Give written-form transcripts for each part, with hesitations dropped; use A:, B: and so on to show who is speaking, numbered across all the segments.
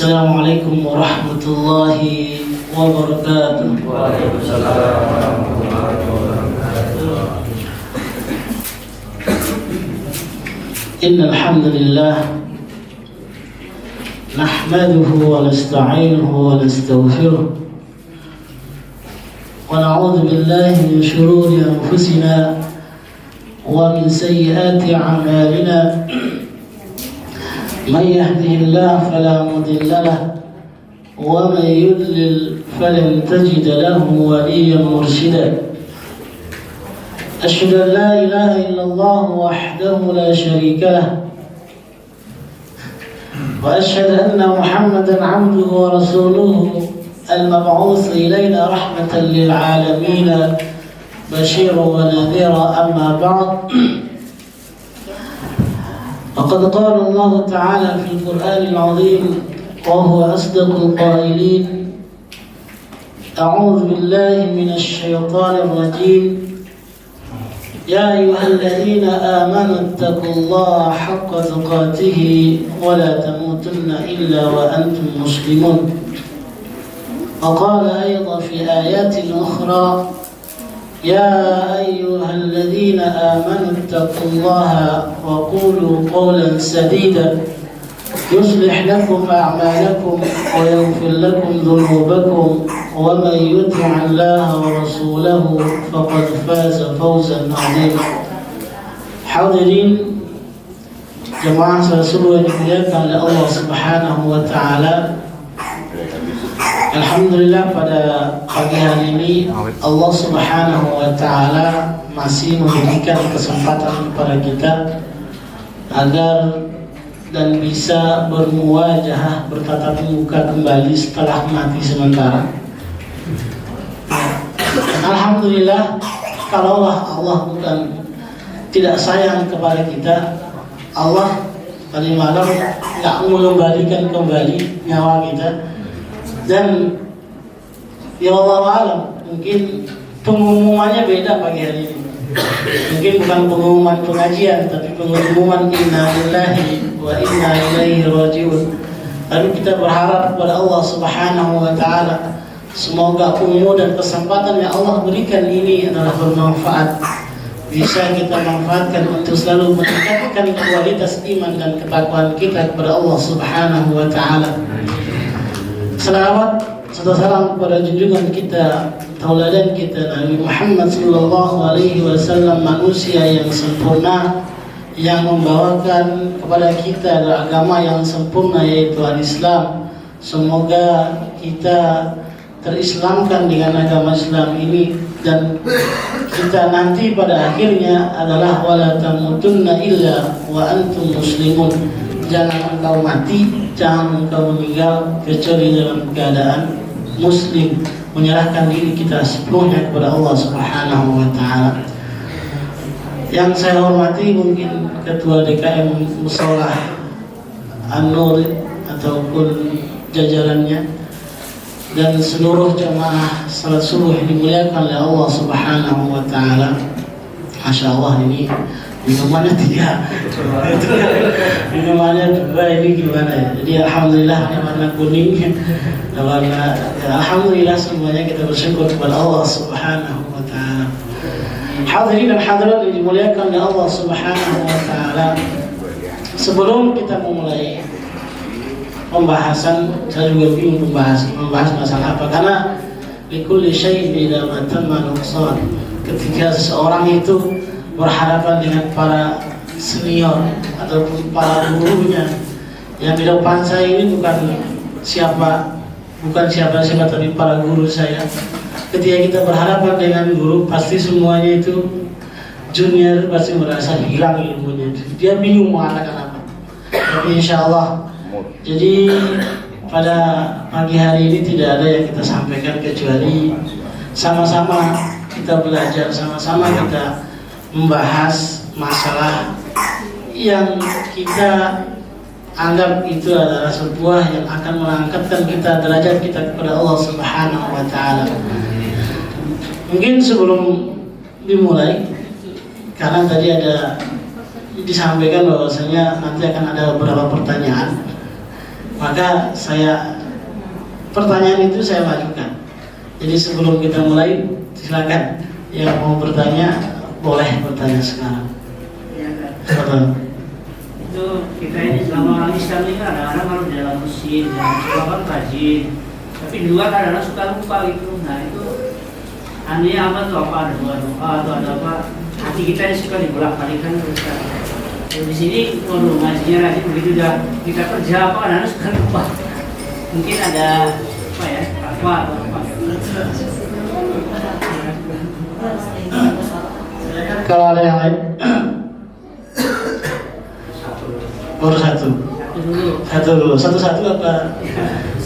A: Assalamualaikum warahmatullahi wabarakatuh.
B: Waalaikumsalam warahmatullahi wabarakatuh.
A: Innal hamdalillah nahmaduhu wa nasta'inuhu wa nastaghfiruh wa na'udzu billahi min shururi anfusina wa min sayyiati a'malina. من يهده الله فلا مضل له ومن يضلل فلن تجد له وليا مرشدا. أشهد أن لا إله إلا الله وحده لا شريك له وأشهد أن محمدا عبده ورسوله المبعوث إلينا رحمة للعالمين بشيرا ونذيرا. أما بعد، وقد قال الله تعالى في القرآن العظيم وهو أصدق القائلين: أعوذ بالله من الشيطان الرجيم، يا أيها الذين آمنوا اتقوا الله حق تقاته ولا تموتن إلا وأنتم مسلمون. وقال أيضا في آيات أخرى: يا أيها الذين آمنوا اتقوا الله وقولوا قولا سديدا يصلح لكم أعمالكم ويغفر لكم ذنوبكم ومن يطع الله ورسوله فقد فاز فوزا عظيما. Hadirin jemaah seluruh yang dimuliakan oleh Allah Subhanahu wa taala. Alhamdulillah, pada pagi hari ini Allah Subhanahu wa taala masih memberikan kesempatan kepada kita agar dan bisa bermuwajahah, bertatap muka kembali setelah mati sementara. Alhamdulillah, kalaulah Allah bukan tidak sayang kepada kita, Allah tadi malam tidak mengembalikan kembali nyawa kita. Dan ya Allah alam, mungkin pengumumannya beda pagi hari ini. Mungkin bukan pengumuman pengajian, tapi pengumuman inna lillahi wa inna ilaihi raji'un. Lalu kita berharap kepada Allah Subhanahu wa taala, semoga umur dan kesempatan yang Allah berikan ini adalah bermanfaat, bisa kita manfaatkan untuk selalu meningkatkan kualitas iman dan ketakwaan kita kepada Allah Subhanahu wa taala. Salawat serta salam kepada junjungan kita, tauladan kita, Nabi Muhammad sallallahu alaihi wasallam, manusia yang sempurna yang membawakan kepada kita agama yang sempurna, yaitu al-Islam. Semoga kita terislamkan dengan agama Islam ini dan kita nanti pada akhirnya adalah wala tamutunna illa wa antum muslimun. Jangan engkau mati, jangan engkau meninggal kecuali dalam keadaan muslim, menyerahkan diri kita sepenuhnya kepada Allah Subhanahu wa taala. Yang saya hormati mungkin Ketua DKM Musholah An-Nur ataupun jajarannya dan seluruh jamaah salat subuh dimuliakan oleh Allah Subhanahu wa taala. Masya Allah, ini minumannya 3, minumannya 2, ini gimana ya? Jadi alhamdulillah, warna kuning, warna ya, alhamdulillah semuanya kita bersyukur kepada Allah Subhanahu wa taala. Hadirin dan hadirat yang dimuliakan oleh Allah Subhanahu wa taala, sebelum kita memulai pembahasan, saya juga bingung membahas masalah apa, karena likulli syai'in idza matamma nuqsan. Ketika seseorang itu berhadapan dengan para senior ataupun para gurunya, yang di depan saya ini bukan siapa tapi para guru saya. Ketika kita berhadapan dengan guru, pasti semuanya itu junior pasti merasa hilang ilmunya, dia bingung mengatakan apa. Tapi insya Allah, jadi pada pagi hari ini tidak ada yang kita sampaikan kecuali sama-sama kita belajar, sama-sama kita membahas masalah yang kita anggap itu adalah sebuah yang akan mengangkatkan kita, derajat kita kepada Allah Subhanahu wa taala. Mungkin sebelum dimulai, karena tadi ada disampaikan bahwasanya nanti akan ada beberapa pertanyaan. Maka pertanyaan itu saya majukan. Jadi sebelum kita mulai, silakan yang mau bertanya boleh bertanya sekarang.
C: Ya kan.
A: Betul.
C: Itu kita ini selama orang Islam ini kadang-kadang kalau di dalam masjid dan sekolah kan rajin, tapi di luar kadang-kadang suka lupa gitu. Nah itu anehnya apa tuh, apa ada doa atau ada apa, hati kita ini suka dibolak-balikan terus kan. Di sini kalau ngajinya rajin begitu udah kita kerja apa kadang-kadang suka lupa. Mungkin ada apa ya, apa atau apa.
A: Kalau ada yang lain, baru satu dulu, satu apa?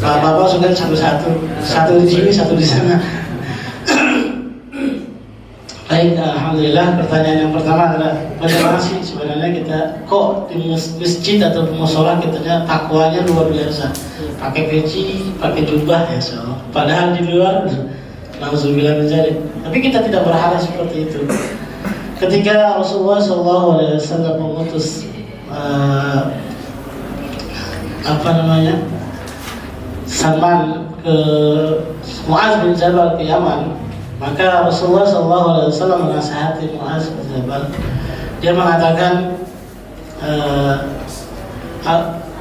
A: Bapak suka satu di sini, satu di sana. Baik, alhamdulillah. Pertanyaan yang pertama adalah bagaimana sih sebenarnya kita kok di masjid atau musola kita takwanya luar biasa, pakai peci, pakai jubah ya so. Padahal di luar nauzubillah menjadi. Tapi kita tidak berharap seperti itu. Ketika Rasulullah SAW mengutus Salman ke Muaz bin Jabal ke Yaman, maka Rasulullah SAW menasihati Muaz bin Jabal. Dia mengatakan,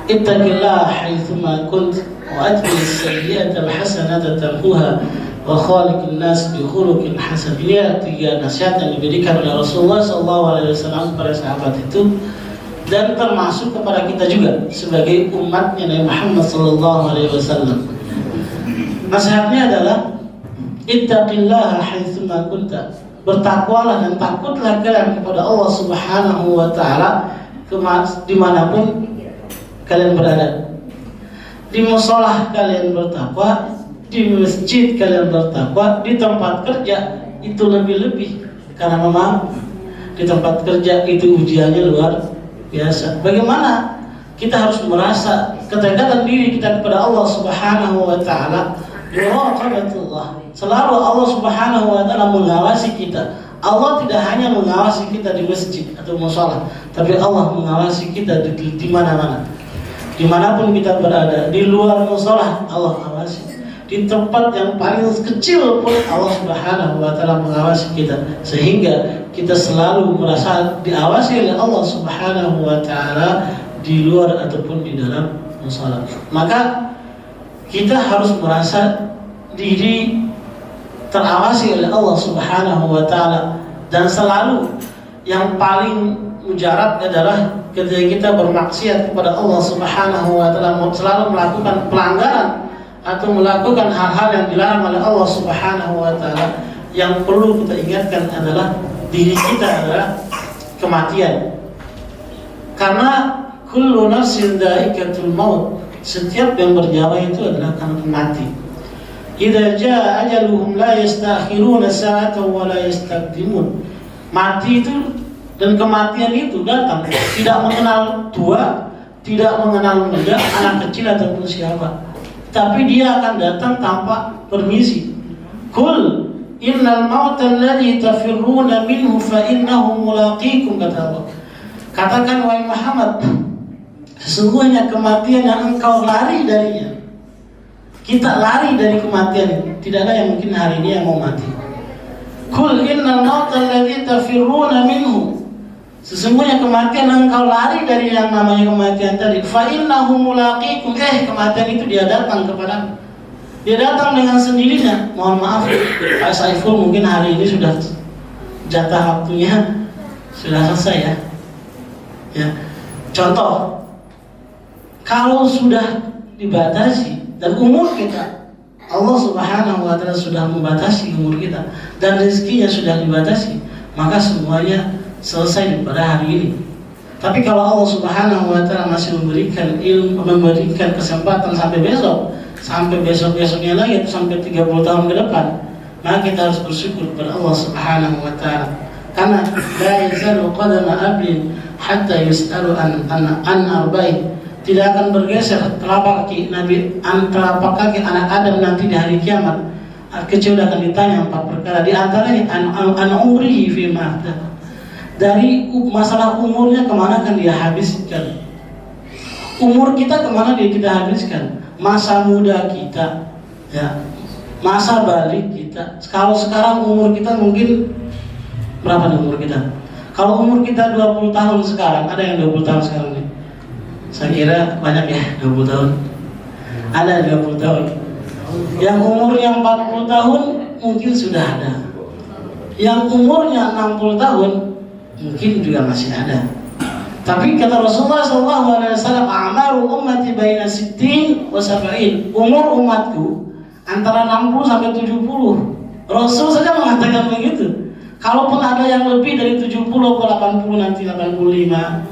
A: ittaqillah haitsuma kunt wa atbi as-sayyi'ata al-hasanata tamhuha wa khaliqin nas bi khuluqin hasan. Ini 3 nasihat yang diberikan oleh Rasulullah SAW kepada sahabat itu, dan termasuk kepada kita juga sebagai umatnya Nabi Muhammad SAW. Nasihatnya adalah ittaqillaha haitsuma kunta, bertakwalah dan takutlah kalian kepada Allah Subhanahu wa taala dimanapun kalian berada. Di musolah kalian bertakwa, di masjid kalian bertakwa, di tempat kerja itu lebih-lebih, karena memang di tempat kerja itu ujiannya luar biasa. Bagaimana kita harus merasa kedekatan diri kita kepada Allah Subhanahu wa taala, muraqabatullah. Selalu Allah Subhanahu wa taala mengawasi kita. Allah tidak hanya mengawasi kita di masjid atau mushola, tapi Allah mengawasi kita di mana-mana. Dimanapun kita berada, di luar mushola Allah awasi. Di tempat yang paling kecil pun Allah Subhanahu wa taala mengawasi kita, sehingga kita selalu merasa diawasi oleh Allah Subhanahu wa taala di luar ataupun di dalam mushola. Maka kita harus merasa diri terawasi oleh Allah Subhanahu wa taala, dan selalu yang paling mujarab adalah ketika kita bermaksiat kepada Allah Subhanahu wa taala, selalu melakukan pelanggaran atau melakukan hal-hal yang dilarang oleh Allah Subhanahu wa taala. Yang perlu kita ingatkan adalah diri kita adalah kematian. Karena kullu nafsin dha'iqatul maut, setiap yang bernyawa itu adalah akan mati. Idza jaa ajaluhum la yastakhiruna sa'atan wa la yastaqdimun. Mati itu dan kematian itu datang, tidak mengenal tua, tidak mengenal muda, anak kecil ataupun siapa, tapi dia akan datang tanpa permisi. Qul innal mauta alladhi tafirruna minhu fa innahu mulaqikum, kata Allah. Katakan wahai Muhammad, sesungguhnya kematian yang engkau lari darinya, kita lari dari kematian itu. Tidak ada yang mungkin hari ini yang mau mati. Qul innal mauta alladhi tafirruna minhu, sesungguhnya kematian yang engkau lari dari yang namanya kematian tadi, fa innahu mulaqikum, kematian itu dia datang kepadamu. Dia datang dengan sendirinya. Mohon maaf Pak Saiful, mungkin hari ini sudah jatah waktunya sudah selesai ya. Ya. Contoh, kalau sudah dibatasi dan umur kita, Allah Subhanahu wa taala sudah membatasi umur kita dan rezekinya sudah dibatasi, maka semuanya selesai pada hari ini. Tapi kalau Allah Subhanahu wa taala masih memberikan ilmu, memberikan kesempatan sampai besok-besoknya lagi, sampai 30 tahun ke depan, maka kita harus bersyukur kepada Allah Subhanahu wa taala. Karena la yazalu qadama abdin hatta yus'alu an arba'in. Tidak akan bergeser telapak kaki anak Adam nanti di hari kiamat, kecuali akan ditanya 4 perkara. Di antaranya an umrihi fi ma afdah. Dari masalah umurnya kemana kan dia habiskan. Umur kita kemana dia kita habiskan? Masa muda kita, ya, masa balik kita. Kalau sekarang umur kita mungkin berapa nih umur kita? Kalau umur kita 20 tahun sekarang, ada yang 20 tahun sekarang nih? Saya kira banyak ya 20 tahun. Ada 20 tahun. Yang umurnya 40 tahun mungkin sudah ada. Yang umurnya 60 tahun mungkin juga masih ada. Tapi kata Rasulullah SAW, "A'maru ummati baina 60 wa 70." Umur umatku antara 60 sampai 70. Rasul saja mengatakan begitu. Kalaupun ada yang lebih dari 70 ke 80 nanti 85,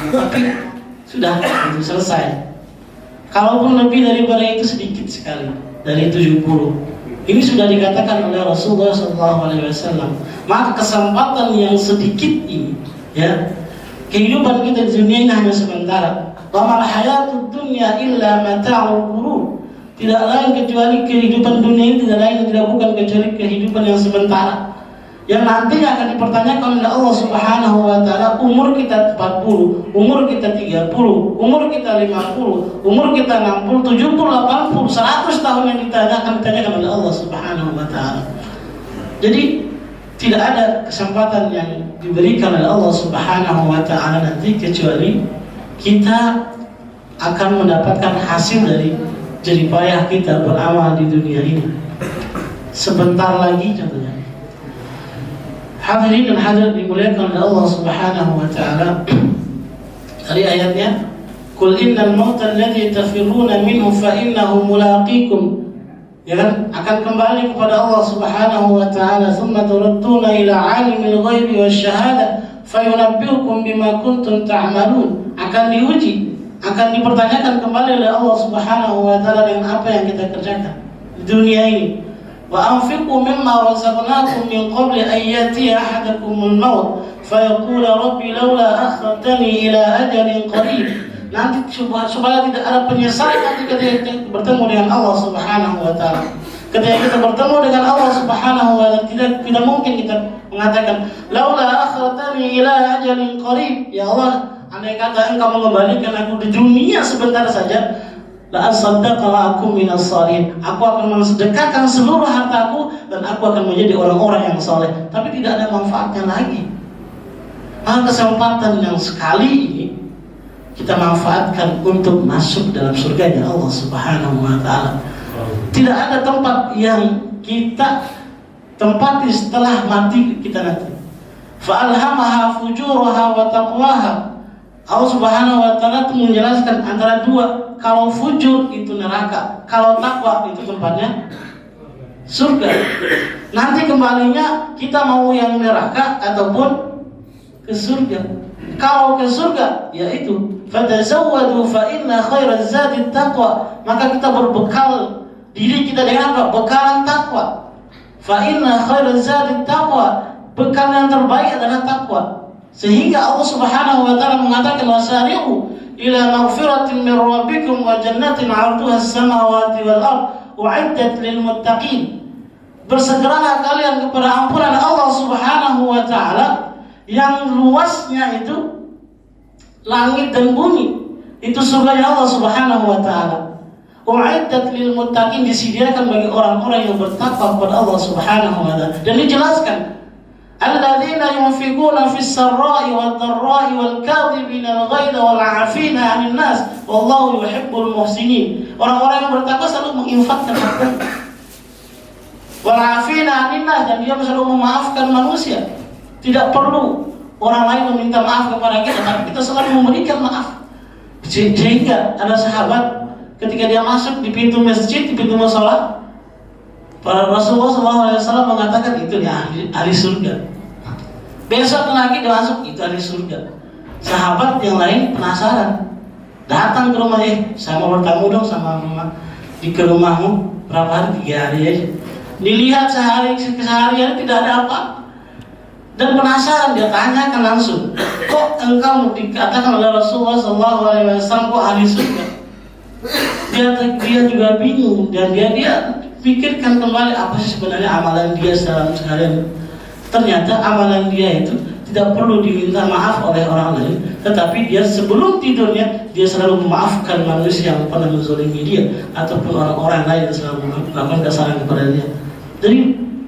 A: tapi sudah itu selesai. Kalaupun lebih daripada itu sedikit sekali dari 70. Ini sudah dikatakan oleh Rasulullah SAW. Maka kesempatan yang sedikit ini, ya, kehidupan kita di dunia ini hanya sementara. Wa mal hayatud dunya illa mata'ul ghurur. Tidak lain kecuali kehidupan dunia ini tidak lain tidak bukan kecuali kehidupan yang sementara. Yang nantinya akan dipertanyakan oleh Allah Subhanahu wa taala. Umur kita 40, umur kita 30, umur kita 50, umur kita 60, 70, 80, 100 tahun yang ditanyakan oleh Allah Subhanahu wa taala. Jadi tidak ada kesempatan yang diberikan oleh Allah Subhanahu wa taala nanti kecuali kita akan mendapatkan hasil dari jerih payah kita beramal di dunia ini. Sebentar lagi contohnya. Hadirin dan hadirat dimuliakan oleh Allah Subhanahu wa taala. Dari ayatnya, "Qul innal mauta alladzi tafirruna minhu fa innahu mulaqikum." Ya kan? Akan kembali kepada Allah Subhanahu wa taala, "Tsumma turadduna ila 'alimil ghaibi wasyahada fayunabbiukum bima kuntum ta'malun." Akan diuji, akan dipertanyakan kembali oleh Allah Subhanahu wa taala dengan apa yang kita kerjakan di dunia ini. Wa anfiqu mimma razaqnakum min qabli an yatiya ahadakumul maut fayaqula rabbi laula akhartani ila ajalin qarib. Nanti supaya tidak ada penyesalan nanti ketika kita bertemu dengan Allah Subhanahu wa taala. Ketika kita bertemu dengan Allah Subhanahu wa taala, tidak mungkin kita mengatakan laula akhartani ila ajalin qarib. Ya Allah, andai kata Engkau mengembalikan aku di dunia sebentar saja, la asaddaqala aku minas shalihin. Aku akan mensedekahkan seluruh hartaku dan aku akan menjadi orang-orang yang saleh. Tapi tidak ada manfaatnya lagi. Maka kesempatan yang sekali ini kita manfaatkan untuk masuk dalam surganya Allah Subhanahu wa taala. Tidak ada tempat yang kita tempati setelah mati kita nanti. Fa alhamaha fujuraha wa taqwaha. Allah Subhanahu wa taala itu menjelaskan antara dua. Kalau fujur itu neraka, kalau takwa itu tempatnya surga. Nanti kembalinya kita mau yang neraka ataupun ke surga. Kalau ke surga, yaitu fatazawwadu fa inna khairaz zadi taqwa. Maka kita berbekal diri kita dengan apa? Bekalan takwa. Fa inna khairaz zadi taqwa. Bekal yang terbaik adalah takwa. Sehingga Allah Subhanahu wa taala mengatakan wasari'u ila maghfiratin min rabbikum wa jannatin 'arduha as-samawati wal ard u'iddat lil muttaqin. Bersegeralah kalian kepada ampunan Allah Subhanahu wa taala yang luasnya itu langit dan bumi. Itu surganya Allah Subhanahu wa taala. U'iddat lil muttaqin, disediakan bagi orang-orang yang bertakwa kepada Allah Subhanahu wa taala. Dan dijelaskan alladzina yunfiquna fis sarra'i wad dharra'i wal kadhibina al ghaidha wal 'afina 'anil nas wallahu yuhibbul muhsinin. Orang-orang yang bertakwa selalu menginfakkan harta. Wal 'afina 'anil nas, dan dia selalu memaafkan manusia. Tidak perlu orang lain meminta maaf kepada kita, tapi kita selalu memberikan maaf. Sehingga ada sahabat ketika dia masuk di pintu masjid, di pintu mushola, para Rasulullah SAW mengatakan itu ya ahli surga. Besok lagi dia masuk, itu ahli surga. Sahabat yang lain penasaran, datang ke rumah, saya mau bertamu dong sama mama di ke rumahmu berapa hari? 3 hari aja. Dilihat sehari-hari tidak ada apa. Dan penasaran, dia tanyakan langsung, kok engkau dikatakan oleh Rasulullah SAW kok ahli surga? Dia juga bingung dan dia pikirkan kembali apa sih sebenarnya amalan dia seharian. Ternyata amalan dia itu tidak perlu diminta maaf oleh orang lain, tetapi dia sebelum tidurnya dia selalu memaafkan manusia yang pernah menzalimi dia ataupun orang-orang lain yang selalu melakukan kesalahan kepada dia. Jadi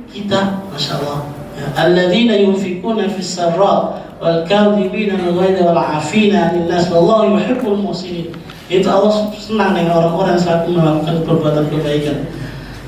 A: kita, masya Allah, ya, alladzina yunfikuna fis sarra wal kadhibina al ghaidha wal 'afina 'anil nas wallahu yuhibbul muhsinin. Itu Allah senang dengan orang-orang yang selalu melakukan perbuatan kebaikan.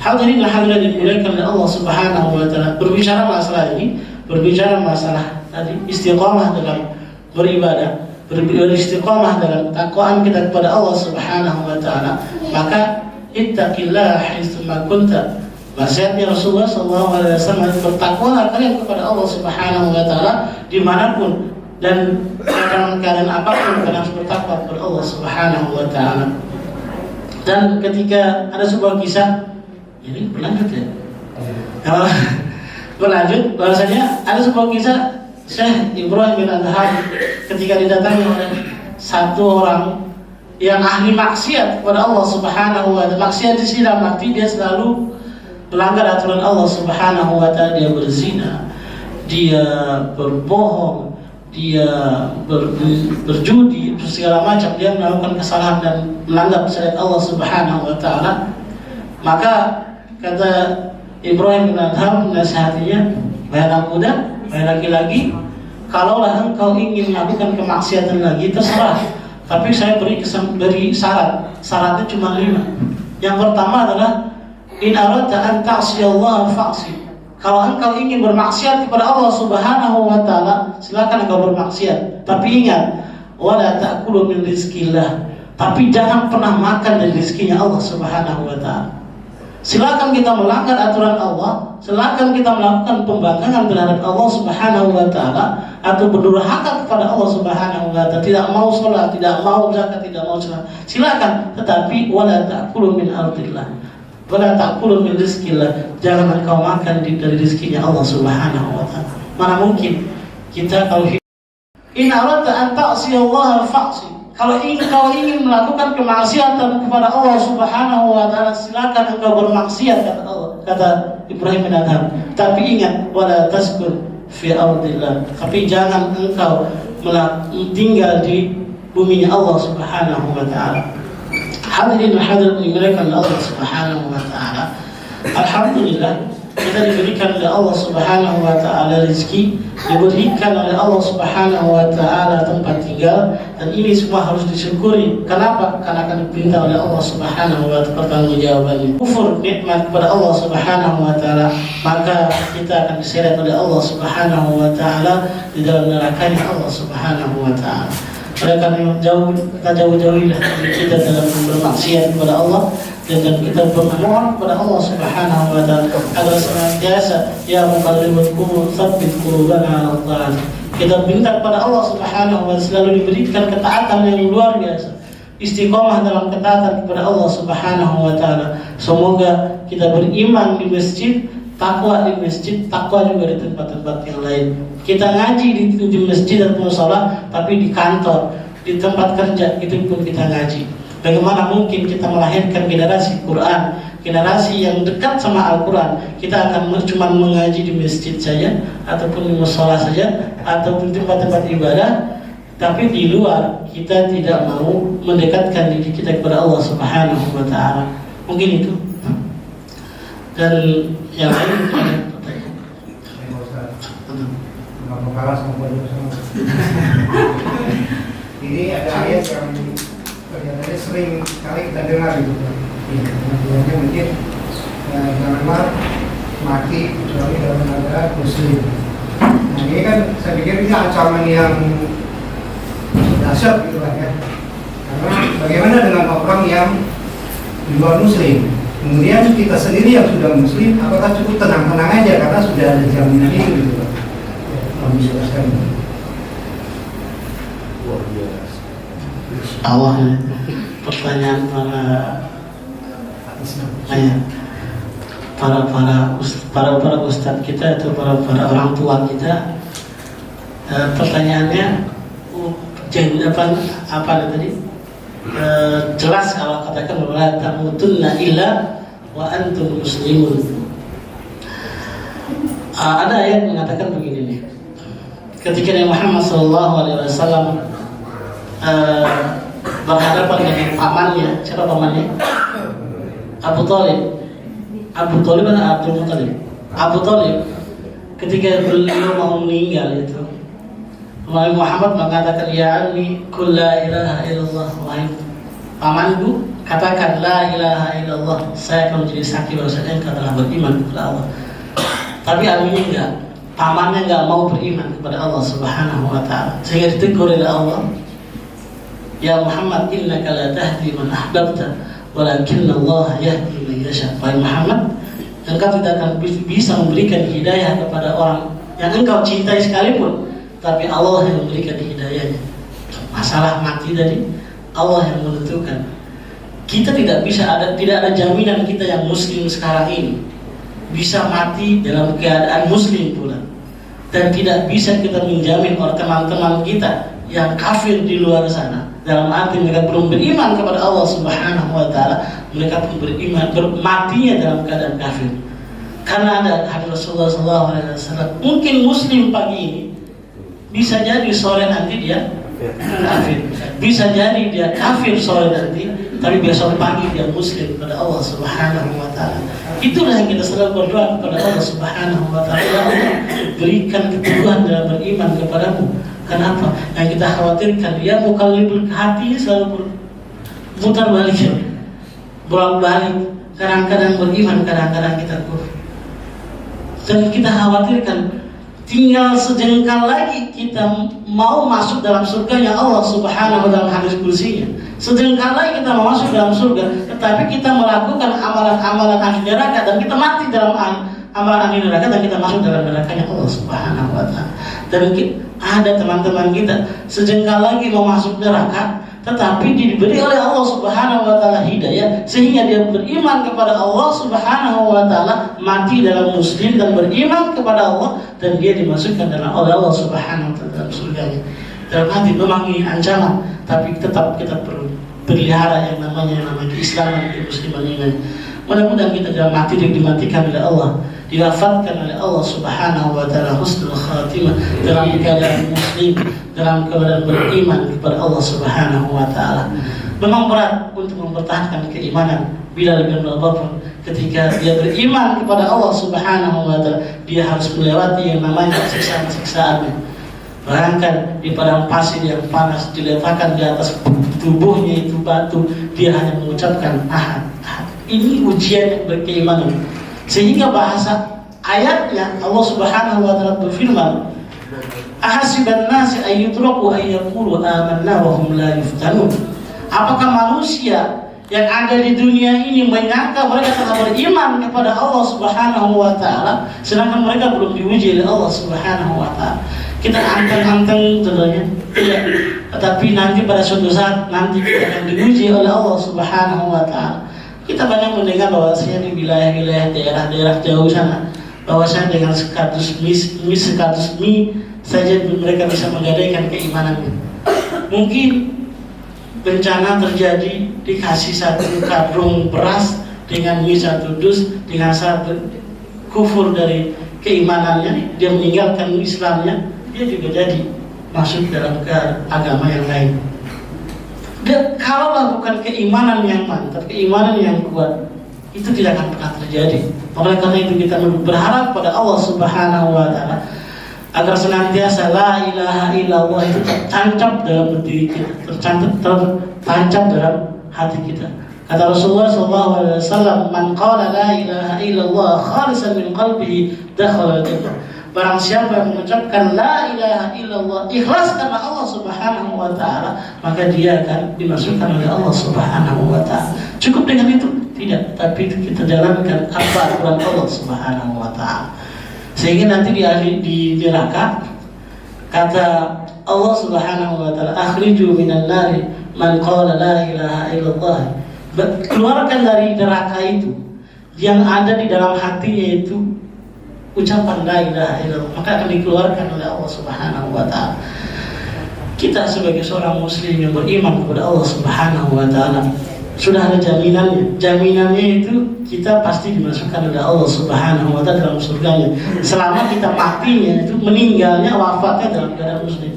A: Hadirin hadirat dimuliakan oleh Allah Subhanahu wa taala. Berbicara masalah ini, berbicara masalah tadi istiqamah dalam beribadah, beristiqamah dalam takwaan kita kepada Allah Subhanahu wa taala, maka ittaqillah haitsu ma kunta. Wasiatnya Rasulullah SAW, bertakwalah kalian kepada Allah Subhanahu wa taala dimanapun dan dalam keadaan apapun kalian harus bertakwa kepada Allah Subhanahu wa taala. Dan ketika ada sebuah kisah, ini berlanjut ya. Berlanjut, bahasanya ada sebuah kisah Syekh Ibrahim bin Adham ketika didatangi oleh satu orang yang ahli maksiat kepada Allah Subhanahu wa taala. Maksiat di sini dalam arti dia selalu melanggar aturan Allah Subhanahu wa taala, dia berzina, dia berbohong, dia berjudi, segala macam, dia melakukan kesalahan dan melanggar syariat Allah Subhanahu wa taala. Maka kata Ibrahim bin Adham menasihatinya, "Wahai anak muda, wahai laki-laki, kalaulah engkau ingin melakukan kemaksiatan lagi terserah, tapi saya beri syarat. Syaratnya cuma 5. Yang pertama adalah in aradta an ta'siyallaha fa'si. Kalau engkau ingin bermaksiat kepada Allah Subhanahu wa taala, silakan engkau bermaksiat. Tapi ingat, wala ta'kulu min rizqillah. Tapi jangan pernah makan dari rezekinya Allah Subhanahu wa taala. Silakan kita melanggar aturan Allah, silakan kita melakukan pembangkangan terhadap Allah Subhanahu wa taala atau berdurhaka kepada Allah Subhanahu wa taala, tidak mau salat, tidak mau zakat, tidak mau salat. Silakan, tetapi wala ta'kulu min ardillah. Wala ta'kulu min rizqillah. Jangan engkau makan dari rezekinya Allah Subhanahu wa taala. Mana mungkin kita kalau in aradta an ta'siyallaha fa'si. Kalau engkau ingin melakukan kemaksiatan kepada Allah Subhanahu wa taala, silakan engkau bermaksiat, kata Allah, kata Ibrahim bin Adham. Tapi ingat, wala taskun fi ardillah. Tapi jangan engkau tinggal di buminya Allah Subhanahu wa taala. Hadirin wa hadirat dimulakan oleh Allah Subhanahu wa taala. Alhamdulillah, kita diberikan oleh Allah Subhanahu wa taala rezeki, diberikan oleh Allah Subhanahu wa taala tempat tinggal, dan ini semua harus disyukuri. Kenapa? Karena akan diperintah oleh Allah Subhanahu wa taala pertanggungjawabannya. Kufur nikmat kepada Allah Subhanahu wa taala, maka kita akan diseret oleh Allah Subhanahu wa taala di dalam nerakanya Allah Subhanahu wa taala. Oleh karena kita jauh-jauhilah kita dalam bermaksiat kepada Allah, dan kita bermohon kepada Allah Subhanahu wa taala agar senantiasa ya muqallibul qulub tsabbit qulubana 'ala thaa'ah. Kita minta kepada Allah Subhanahu wa taala selalu diberikan ketaatan yang luar biasa, istiqomah dalam ketaatan kepada Allah Subhanahu wa taala. Semoga kita beriman di masjid, takwa di masjid, takwa juga di tempat-tempat yang lain. Kita ngaji di masjid dan mushola, tapi di kantor, di tempat kerja itu pun kita ngaji. Bagaimana mungkin kita melahirkan generasi Quran, generasi yang dekat sama Al-Quran? Kita akan cuma mengaji di masjid saja, ataupun di mushola saja, ataupun di tempat-tempat ibadah, tapi di luar kita tidak mau mendekatkan diri kita kepada Allah Subhanahu wa taala. Mungkin itu. Dan yang lain
B: ini ada ayat yang kelihatannya sering kali kita dengar gitu. Kemudiannya mungkin janganlah mati kecuali dalam negara muslim. Nah ini kan saya pikir ini ancaman yang dahsyat gitu kan ya. Karena bagaimana dengan orang yang di luar muslim? Kemudian kita sendiri yang sudah muslim, apakah cukup tenang-tenang aja karena sudah ada jaminan ini gitu kan? Jelaskan.
A: Awal pertanyaan para ustadz kita atau para orang tua kita, pertanyaannya apa tadi? Jelas kalau katakan wala tamutunna illa wa antum muslimun. Ada ayat mengatakan begini nih. ketika Nabi Muhammad SAW berhadapan dengan pamannya. Siapa pamannya? Abu Thalib. Abu Thalib atau Abdul Muthalib? Abu Thalib. Ketika beliau mau meninggal itu, Nabi Muhammad mengatakan, ya ammi, qul la ilaha illallah. Wahai pamanku, katakan la ilaha illallah. Saya akan menjadi saksi bahwasanya engkau telah beriman kepada Allah. Tapi aminnya enggak, pamannya enggak mau beriman kepada Allah Subhanahu wa taala. Sehingga ditegur oleh Allah, ya Muhammad, innaka la tahdi man ahbabta, walakinna Allah yahdi man yasha. Wahai Muhammad, engkau tidak akan bisa memberikan hidayah kepada orang yang engkau cintai sekalipun, tapi Allah yang memberikan hidayahnya. Masalah mati tadi, Allah yang menentukan. Kita tidak ada jaminan kita yang muslim sekarang ini bisa mati dalam keadaan muslim pula. Dan tidak bisa kita menjamin orang teman-teman kita yang kafir di luar sana, dalam arti mereka belum beriman kepada Allah Subhanahu wa taala, mereka pun beriman matinya dalam keadaan kafir. Karena ada hadis Rasulullah SAW, mungkin muslim pagi ini bisa jadi sore nanti dia kafir, bisa jadi dia kafir sore nanti, tapi besok pagi dia muslim kepada Allah Subhanahu wa taala. Itulah yang kita selalu berdoa kepada Allah Subhanahu wa taala, ya Allah, berikan keteguhan dalam beriman kepadamu. Kenapa? Yang kita khawatirkan, ya mukallibul hati selalu berputar balik, bolak-balik. Kadang-kadang beriman, kadang-kadang kita kufur. Dan kita khawatirkan tinggal sejengkal lagi kita mau masuk dalam surganya Allah Subhanahu wa taala, dalam hadis kursinya. Sejengkal lagi kita mau masuk dalam surga, tetapi kita melakukan amalan-amalan ahli neraka dan kita mati dalam amalan ahli neraka dan kita masuk dalam nerakanya Allah Subhanahu wa taala. Dan ada teman-teman kita sejengkal lagi mau masuk neraka, tetapi diberi oleh Allah Subhanahu wa taala hidayah sehingga dia beriman kepada Allah Subhanahu wa taala, mati dalam muslim dan beriman kepada Allah, dan dia dimasukkan oleh Allah Subhanahu wa taala dalam surganya. Dalam hati memang ini ancaman, tapi tetap kita perlu pelihara yang namanya keislaman, kemusliman ini. Mudah-mudahan kita dalam mati dimatikan oleh Allah, diwafatkan oleh Allah Subhanahu wa taala husnul khatimah, dalam keadaan muslim, dalam keadaan beriman kepada Allah Subhanahu wa taala. Memang berat untuk mempertahankan keimanan. Bilal bin Rabah ketika dia beriman kepada Allah Subhanahu wa taala, dia harus melewati yang namanya siksaan-siksaannya. Bayangkan di padang pasir yang panas, diletakkan di atas tubuhnya itu batu, dia hanya mengucapkan ahad. Ini ujian berkeimanan. Sehingga bahasa ayatnya Allah Subhanahu wa taala berfirman, ahasiban nasi ayyutraku ayyaqulu amanna wa hum la yuftanun. Apakah manusia yang ada di dunia ini menyangka mereka telah beriman kepada Allah Subhanahu wa taala sedangkan mereka belum diuji oleh Allah Subhanahu wa taala? Kita anteng-anteng tentunya tidak, tetapi nanti pada suatu saat nanti kita akan diuji oleh Allah Subhanahu wa taala. Kita banyak mendengar bahwasanya di wilayah-wilayah daerah-daerah jauh sana, bahwasanya dengan sekatus mie saja mereka bisa menggadaikan keimanannya. Mungkin bencana terjadi, dikasih satu karung beras dengan mie satu dus, dengan satu kufur dari keimanannya, dia meninggalkan Islamnya, dia juga jadi masuk dalam ke agama yang lain. Dan kalaulah bukan keimanan yang mantap, keimanan yang kuat, itu tidak akan pernah terjadi. Oleh karena itu kita berharap pada Allah Subhanahu wa taala agar senantiasa la ilaha illallah itu tertancap dalam diri kita, tertancap dalam hati kita. Kata Rasulullah SAW, man qala la ilaha illallah khalisan min qalbihi dakhala al-jannah. Barang siapa yang mengucapkan la ilaha illallah ikhlas karena Allah Subhanahu wa taala, maka dia akan dimasukkan oleh Allah Subhanahu wa taala. Cukup dengan itu? Tidak, tapi kita jalankan apa aturan Allah Subhanahu wa taala. Sehingga nanti di neraka kata Allah Subhanahu wa taala, akhriju minan nari man qala la ilaha illallah. Keluarkan dari neraka itu yang ada di dalam hatinya itu ucapan la ilaha illallah, maka akan dikeluarkan oleh Allah Subhanahu wa taala. Kita sebagai seorang muslim yang beriman kepada Allah Subhanahu wa taala, sudah ada jaminannya. Jaminannya itu kita pasti dimasukkan oleh Allah Subhanahu wa Ta'ala dalam surganya. Selama kita matinya itu meninggalnya, wafatnya dalam keadaan muslim.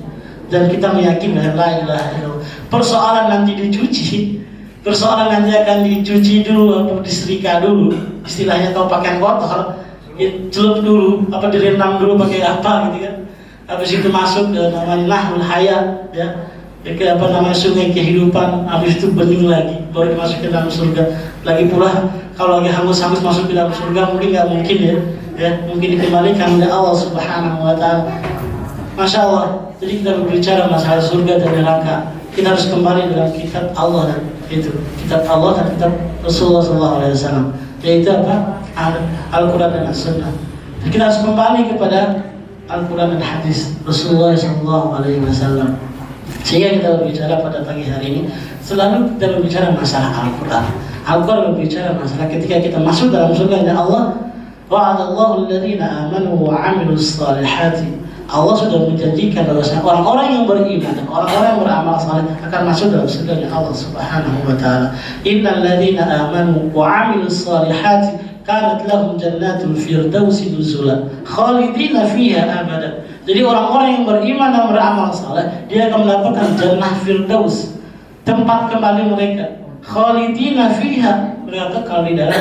A: Dan kita meyakini la ilaha illallah. Persoalan nanti dicuci, persoalan nanti akan dicuci dulu atau disetrika dulu. Istilahnya kalau pakaian kotor, celup dulu, apa direndam dulu pakai apa gitu kan. Habis itu masuk ke namanya Nahul Hayat ya. Ke apa namanya sungai kehidupan, habis itu bening lagi, baru dimasukin dalam surga. Lagi pula kalau lagi hangus-hangus masuk ke dalam surga mungkin nggak mungkin ya, mungkin dikembalikan oleh Allah Subhanahu wa Ta'ala. Masya Allah. Jadi kita berbicara masalah surga dan neraka, kita harus kembali dalam kitab Allah dan itu kitab Allah dan kitab Rasulullah SAW, yaitu apa? Al-Quran dan As-Sunnah. Jadi kita harus kembali kepada Al-Quran dan hadis Rasulullah SAW. Sehingga kita berbicara pada pagi hari ini selalu kita berbicara masalah Al-Quran. Al-Quran berbicara masalah ketika kita masuk dalam surga Allah. Wa'adallahu alladhina amanu wa 'amilus salihati. Allah sudah menjanjikan bahwasanya orang-orang yang beriman dan orang-orang yang beramal saleh akan masuk dalam surga Allah Subhanahu wa Ta'ala. Innal ladzina amanu wa 'amilus salihati kanat lahum jannatul firdausi nuzula khalidina fiha abada. Jadi orang-orang yang beriman dan beramal saleh dia akan mendapatkan jannah firdaus, tempat kembali mereka. Khalidina fiha, mereka kekal di dalam.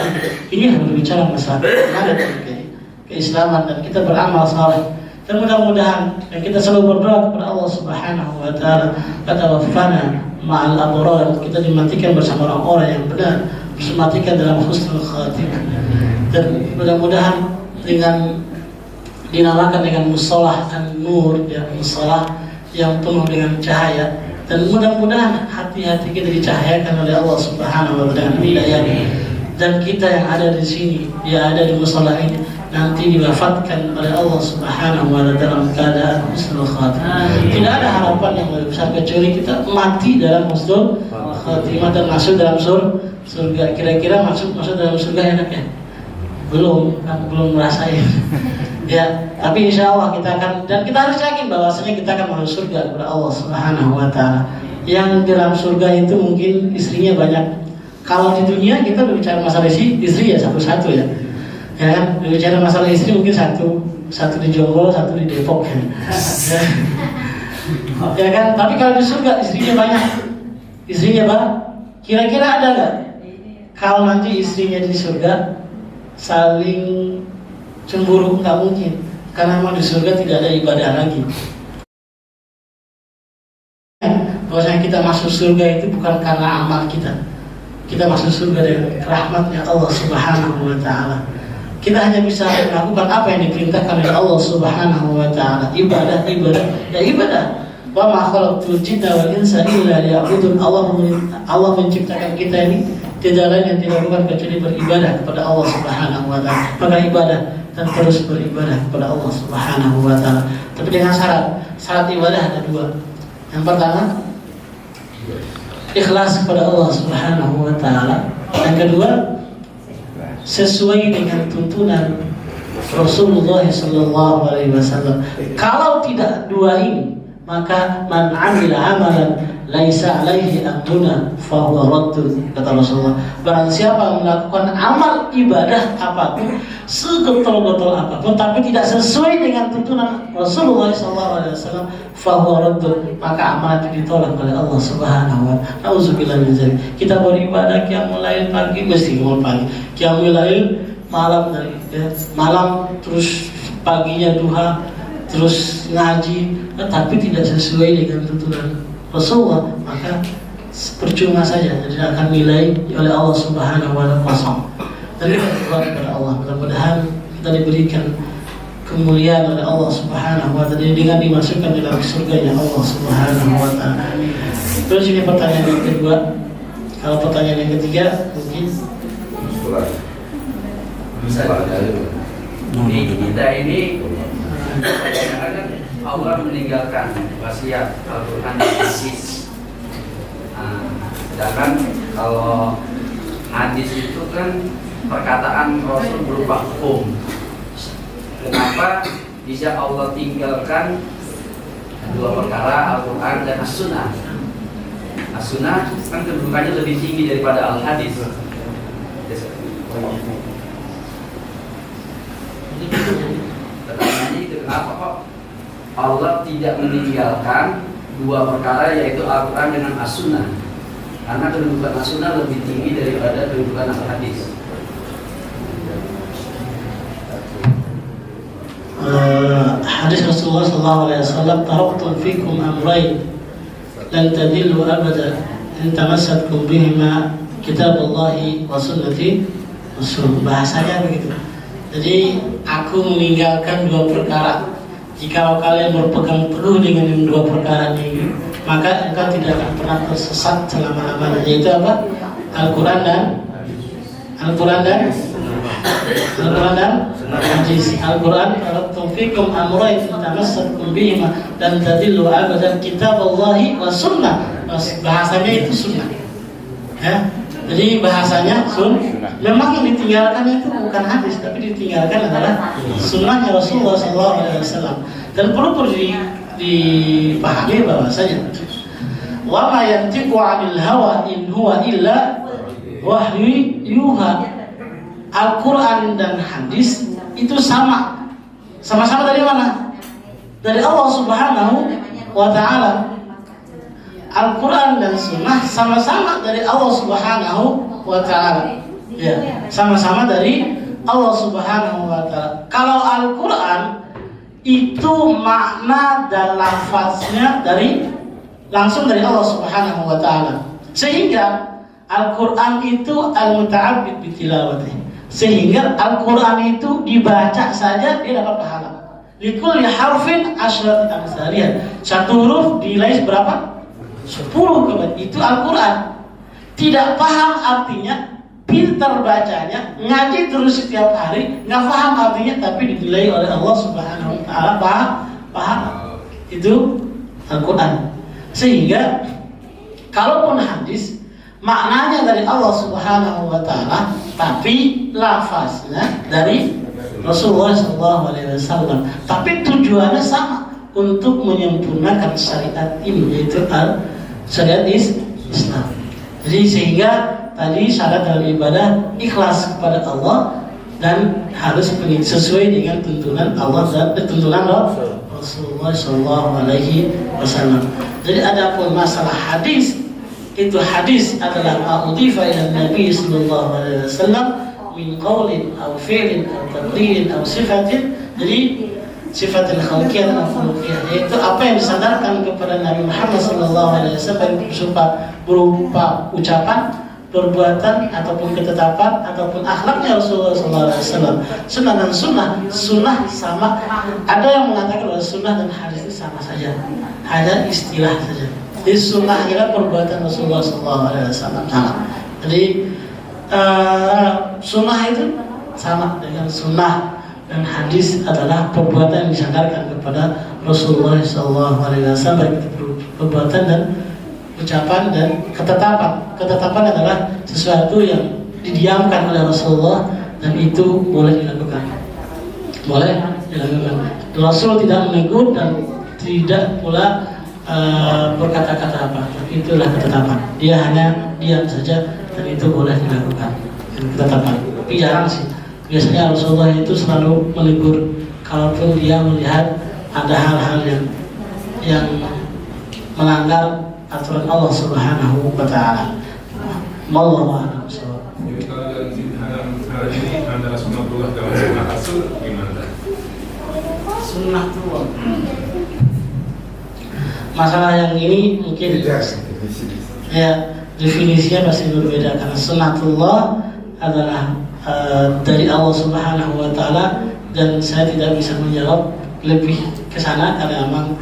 A: Ini berbicara masalah iman dan keislaman dan kita beramal saleh. Dan mudah-mudahan dan kita selalu berdoa kepada Allah Subhanahu wa Ta'ala, tawaffana ma'al abrar, kita dimatikan bersama orang-orang yang benar, dimatikan dalam husnul khatimah. Dan mudah-mudahan dengan dinamakan dengan musolah an-nur, ya, musolah yang penuh dengan cahaya, dan mudah-mudahan hati-hati kita dicahayakan oleh Allah Subhanahu wa Ta'ala dengan hidayah. Dan kita yang ada di sini, yang ada di musolah ini, nanti diwafatkan oleh Allah Subhanahu wa Ta'ala dalam keadaan husnul khatimah. Tidak ada harapan yang lebih besar kecuali kita mati dalam husnul khatimah dan masuk dalam surga. Kira-kira masuk dalam surga enak ya? Belum merasain. Ya, tapi insya Allah kita akan, dan kita harus yakin bahwasanya kita akan masuk surga kepada Allah Subhanahu wa Ta'ala. Yang dalam surga itu mungkin istrinya banyak. Kalau di dunia kita berbicara masalah istri ya satu-satu ya. Ya kan, berbicara masalah istri mungkin satu di Jonggol, satu di Depok kan. Ya kan, tapi kalau di surga istrinya banyak. Istrinya apa? Kira-kira ada nggak? Kalau nanti istrinya di surga saling cemburu, nggak mungkin, karena memang di surga tidak ada ibadah lagi. Bahwasanya kita masuk surga itu bukan karena amal kita masuk surga dengan rahmatnya Allah Subhanahu wa Ta'ala. Kita hanya bisa melakukan apa yang diperintahkan oleh Allah Subhanahu wa Ta'ala. Ibadah. Wa ma khalaqtul jinna wal insa illa liya'budun. Allah menciptakan kita ini tidak lain yang dilakukan kecuali beribadah kepada Allah Subhanahu wa Ta'ala. Maka ibadah dan terus beribadah kepada Allah Subhanahu wa Ta'ala. Tapi dengan syarat ibadah ada dua. Yang pertama, ikhlas kepada Allah Subhanahu wa Ta'ala. Yang kedua, sesuai dengan tuntunan Rasulullah sallallahu alaihi wasallam. Kalau tidak dua ini, maka man 'amila 'amalan laisa 'alaihi amruna fa huwa raddun, kata Rasulullah. Barang siapa yang melakukan amal ibadah apapun, segetol-getol apapun, tapi tidak sesuai dengan tuntunan Rasulullah sallallahu alaihi wasallam, fa huwa raddun, maka amal itu ditolak oleh Allah Subhanahu wa Ta'ala. Auzubillahi min dzalik. Kita beribadah qiyamul lail pagi mesti bangun pagi, qiyamul lail malam malam, terus paginya duha, terus ngaji, tetapi tidak sesuai dengan tuntunan Rasulullah, maka percuma saja, tidak akan nilai oleh Allah Subhanahu wa Ta'ala kosong. Dan kita berdoa kepada Allah, mudah-mudahan kita diberikan kemuliaan oleh Allah Subhanahu wa Ta'ala dengan dimasukkan dalam surganya Allah Subhanahu wa Ta'ala. Terus ini pertanyaan yang kedua. Kalau pertanyaan yang ketiga mungkin
D: bisa di kita ini Allah meninggalkan wasiat Al-Quran dan hadis. Sedangkan kalau hadis itu kan perkataan Rasul berupa hukum. Kenapa bisa Allah tinggalkan dua perkara, Al-Quran dan As-Sunnah? As-sunnah kan kedudukannya lebih tinggi daripada al-hadis. Pertanyaannya itu kenapa kok Allah tidak meninggalkan dua perkara yaitu Al-Quran dengan As-Sunnah? Karena kedudukan As-Sunnah lebih tinggi daripada kedudukan Al-Hadis.
A: Hadis Rasulullah SAW, taraktu fikum amrayn lan tadillu abada in tamassaktum bihima kitaballahi wa sunnati Rasul. Bahasanya begitu. Jadi aku meninggalkan dua perkara. Jikalau kalian berpegang teguh dengan yang dua perkara ini, maka engkau tidak akan pernah tersesat selama-lamanya. Yaitu apa? Al-Quran dan hadis. Al-Quran, taraktu fikum amrayn tamassaktum bihima dan tadillu abadan kitaballahi wa sunnah. Bahasanya itu sunnah. Ya. Jadi bahasanya memang yang ditinggalkan itu bukan hadis, tapi ditinggalkan adalah sunnahnya Rasulullah SAW. Dan perlu dipahami bahwasanya wa ma yantiqu 'anil hawa in huwa illa wahyu yuha. Al-Quran dan hadis itu sama-sama dari mana? Dari Allah Subhanahu wa Ta'ala. Al-Quran dan Sunnah sama-sama dari Allah Subhanahu wa Ta'ala. Ya, sama-sama dari Allah Subhanahu wa Ta'ala. Kalau Al-Quran itu makna dan lafaznya langsung dari Allah Subhanahu wa Ta'ala. Sehingga Al-Quran itu al-muta'abbid bitilawatih. Sehingga Al-Quran itu dibaca saja dia dapat pahala. Likulli harfin asyrat amsaliyah. Satu huruf dinilai berapa? 10 kebaikan. Itu Al-Quran. Tidak paham artinya, pintar bacanya, ngaji terus setiap hari, nggak paham artinya, tapi dinilai oleh Allah Subhanahu wa Ta'ala paham. Itu Al-Quran. Sehingga kalaupun hadis maknanya dari Allah Subhanahu wa Ta'ala, tapi lafaznya dari Rasulullah SAW. Tapi tujuannya sama, untuk menyempurnakan syariat ini, yaitu syariat Islam. Jadi sehingga tadi syarat dalam ibadah ikhlas kepada Allah dan harus sesuai dengan tuntunan Allah dan tuntunan Rasulullah SAW. Jadi adapun masalah hadis, itu hadis adalah ma'udhifa ila Nabi sallallahu alaihi wasallam min qawlin aw fi'lin aw taqririn aw sifatin. Jadi sifatil khalqiyah dan khuluqiyah, yaitu apa yang disandarkan kepada Nabi Muhammad SAW berupa ucapan, perbuatan, ataupun ketetapan, ataupun akhlaknya Rasulullah SAW. Sunnah dan sunnah sama. Ada yang mengatakan bahwa sunnah dan hadis itu sama saja, hanya istilah saja. Jadi sunnah adalah perbuatan Rasulullah SAW sama. Jadi sunnah itu sama dengan sunnah, dan hadis adalah perbuatan yang disandarkan kepada Rasulullah SAW, baik itu perbuatan dan ucapan dan ketetapan. Ketetapan adalah sesuatu yang didiamkan oleh Rasulullah dan itu boleh dilakukan. Rasul tidak menegur dan tidak pula berkata-kata apa. Tapi itulah ketetapan. Dia hanya diam saja dan itu boleh dilakukan. Ketetapan. Tapi jarang sih. Biasanya Rasulullah itu selalu menegur kalaupun dia melihat ada hal-hal yang melanggar aturan Allah Subhanahu wa Ta'ala. Wallahu a'lam.
E: Jadi kalau dalam hal ini antara sunnatullah dan sunnah rasul gimana?
A: Sunnatullah. Masalah yang ini mungkin ya definisinya masih berbeda, karena sunnatullah adalah dari Allah Subhanahu wa Ta'ala, dan saya tidak bisa menjawab lebih ke sana karena memang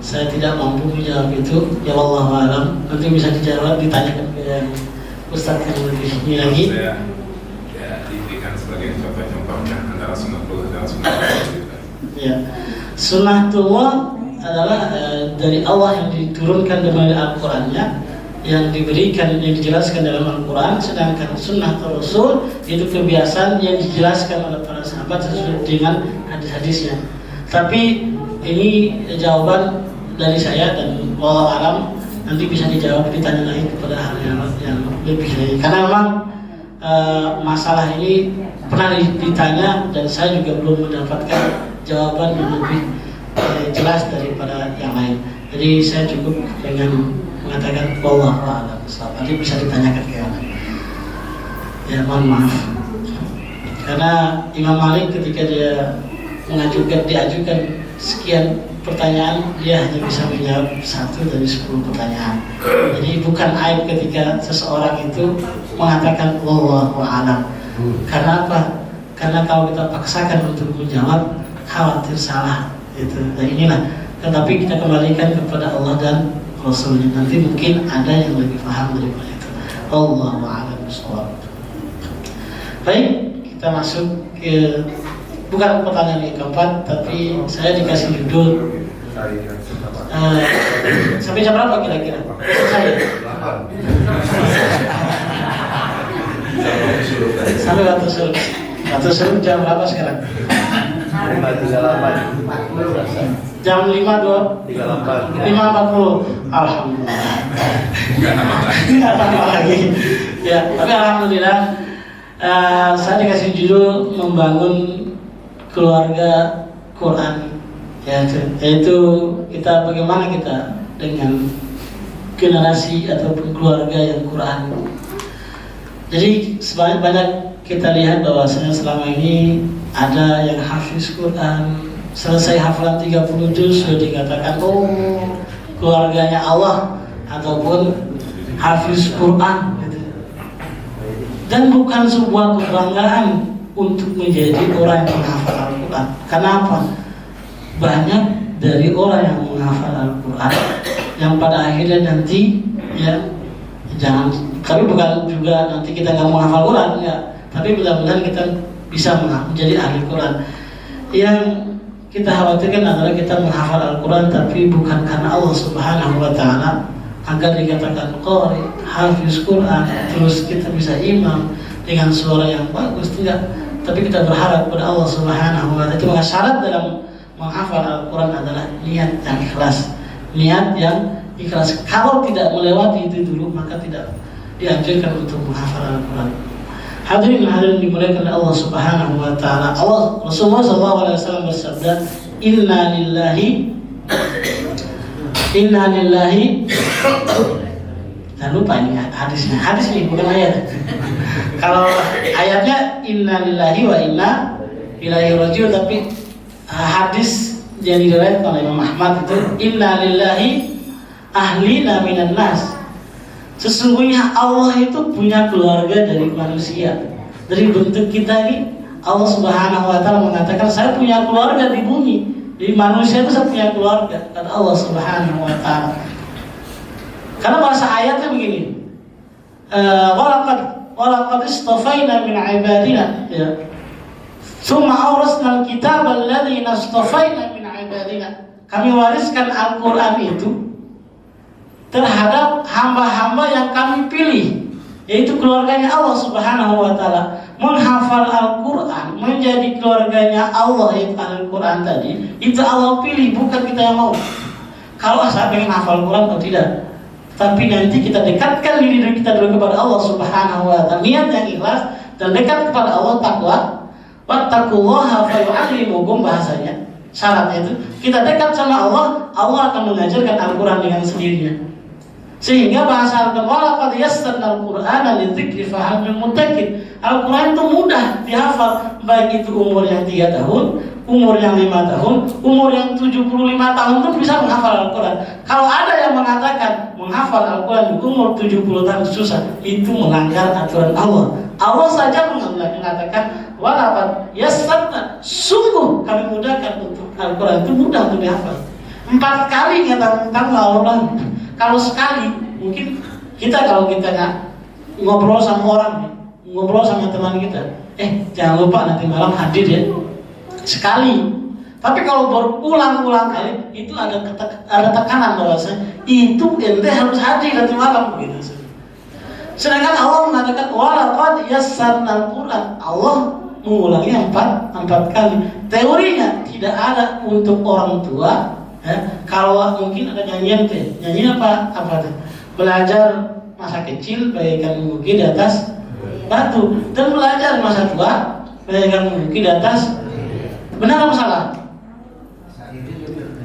A: saya tidak mampu menjawab itu. Ya Allah alam, nanti bisa dijawab, ditanyakan ke Ustaz yang lebih ini lagi.
E: Saya diberikan sebagai contoh-contohnya antara sunnatullah dan sunnah rasul.
A: Ya, sunnatullah adalah dari Allah yang diturunkan melalui Al-Qurannya, yang diberikan, yang dijelaskan dalam Al-Quran. Sedangkan sunnah Rasul itu kebiasaan yang dijelaskan oleh para sahabat sesuai dengan hadis-hadisnya. Tapi ini jawaban dari saya, dan wallahu alam nanti bisa dijawab, ditanya lagi kepada hal yang lebih lagi. Karena memang masalah ini pernah ditanya dan saya juga belum mendapatkan jawaban yang lebih jelas daripada yang lain. Jadi saya cukup dengan mengatakan wallahu a'lam. Nanti bisa ditanyakan ke yang lain. Ya mohon maaf. Karena Imam Malik ketika dia diajukan sekian pertanyaan, dia hanya bisa menjawab 1 dari 10 pertanyaan. Jadi bukan aib ketika seseorang itu mengatakan wallahu a'lam. Karena apa? Karena kalau kita paksakan untuk menjawab, khawatir salah itu. Dan inilah. Tetapi kita kembalikan kepada Allah dan Rasulnya. Nanti mungkin ada yang lebih paham daripada itu. Wallahu a'lam bishawab. Baik, kita masuk ke bukan pertanyaan yang keempat, tapi saya dikasih judul sampai jam berapa kira-kira? Sampai waktu suruh. Waktu suruh jam berapa sekarang? 5.38. Jam 5.40. Alhamdulillah. Nggak tambah lagi. Ya, tapi alhamdulillah saya dikasih judul membangun keluarga Quran, yaitu kita bagaimana kita dengan generasi ataupun keluarga yang Quran. Jadi banyak kita lihat bahwasanya selama ini ada yang hafiz Quran, selesai hafalan 30 juz sudah dikatakan keluarganya Allah ataupun hafiz Quran. Dan bukan sebuah kebanggaan untuk menjadi orang yang menghafal Al-Quran. Kenapa? Banyak dari orang yang menghafal Al-Quran yang pada akhirnya nanti jangan, tapi bukan juga nanti kita nggak menghafal Quran, ya. Tapi mudah-mudahan kita bisa menjadi ahli Quran. Yang kita khawatirkan adalah kita menghafal Al-Quran tapi bukan karena Allah Subhanahu Wa Taala agar dikatakan qari, hafiz Quran, terus kita bisa imam dengan suara yang bagus, tidak. Tapi kita berharap kepada Allah Subhanahu Wa Taala. Itu syarat dalam menghafal Al-Quran adalah niat yang ikhlas. Niat yang ikhlas. Kalau tidak melewati itu dulu, maka tidak dianjurkan untuk menghafal Al-Quran. Hadirin dimuliakan oleh Allah Subhanahu Wa Taala. Rasulullah SAW bersabda, Inna lillahi. Jangan lupa ini hadisnya. Hadis ini bukan ayat. Kalau ayatnya Inna lillahi wa inna ilaihi raji'un, tapi hadis yang diriwayatkan oleh Imam Ahmad itu Inna lillahi ahlina minan nas. Sesungguhnya Allah itu punya keluarga dari manusia. Dari bentuk kita ini, Allah Subhanahu Wa Taala mengatakan saya punya keluarga di bumi. Di manusia itu saya punya keluarga, kata Allah Subhanahu Wa Taala. Karena bahasa ayatnya begini, walaqad istafaina min ibadina, ya. Tsumma awrasna al-kitaba alladhina istafaina min ibadina. Kami wariskan Al-Qur'an itu terhadap hamba-hamba yang kami pilih, yaitu keluarganya Allah Subhanahu Wa Taala. Menghafal Al-Quran, menjadi keluarganya Allah, yaitu Al-Quran tadi, itu Allah pilih, bukan kita yang mau. Kalau saya pengen hafal Quran atau tidak, tapi nanti kita dekatkan diri kita dulu kepada Allah Subhanahu Wa Taala, niat yang ikhlas dan dekat kepada Allah, takwa. Wattaqullaha fayu'allimukum, bahasanya syaratnya itu kita dekat sama Allah, Allah akan mengajarkan Al-Quran dengan sendirinya. Sehingga bahasa Al-Quran, walaqad yassarna al-Qur'ana lidzikri fahal min muddakir. Al-Quran itu mudah dihafal, baik itu umur yang 3 tahun, umur yang 5 tahun, umur yang 75 tahun pun bisa menghafal Al-Quran. Kalau ada yang mengatakan menghafal Al-Quran di umur 70 tahun susah, itu melanggar aturan Allah. Allah saja mengatakan walaqad yassarna, sungguh kami mudahkan untuk Al-Quran, itu mudah untuk dihafal. 4 kali kata Allah. Kalau sekali, mungkin kalau kita nggak ngobrol sama orang, ngobrol sama teman kita, jangan lupa nanti malam hadir ya, sekali. Tapi kalau berulang-ulang kali, itu ada tekanan bahwasanya itu ente harus hadir nanti malam gitu. Sedangkan Allah mengatakan walaqad yassarna al-Qur'an, Allah mengulangi 4 kali. Teorinya tidak ada untuk orang tua Ya, kalau mungkin ada nyanyian teh, nyanyian apa teh? Belajar masa kecil bagaikan menguki di atas batu, dan belajar masa tua bagaikan menguki di atas. Benar apa salah?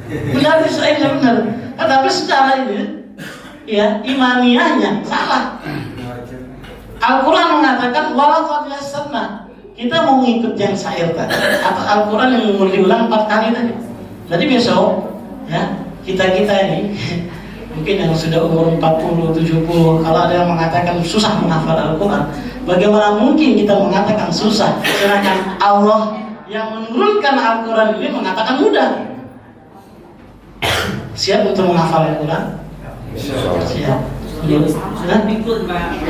A: Benar, saya benar. Tapi secara ini, ya imaniyahnya salah. Al-Quran mengatakan walaqad yassarna. Kita mau ngikut yang syair tadi atau Al-Quran yang mau diulang 4 kali tadi. Jadi besok ya kita ini mungkin yang sudah umur 40, 70, kalau ada yang mengatakan susah menghafal Al-Quran, bagaimana mungkin kita mengatakan susah sedangkan Allah yang menurunkan Al-Quran ini mengatakan mudah. Siap untuk menghafal Al-Quran? Siap.
C: Sudah pikun Pak.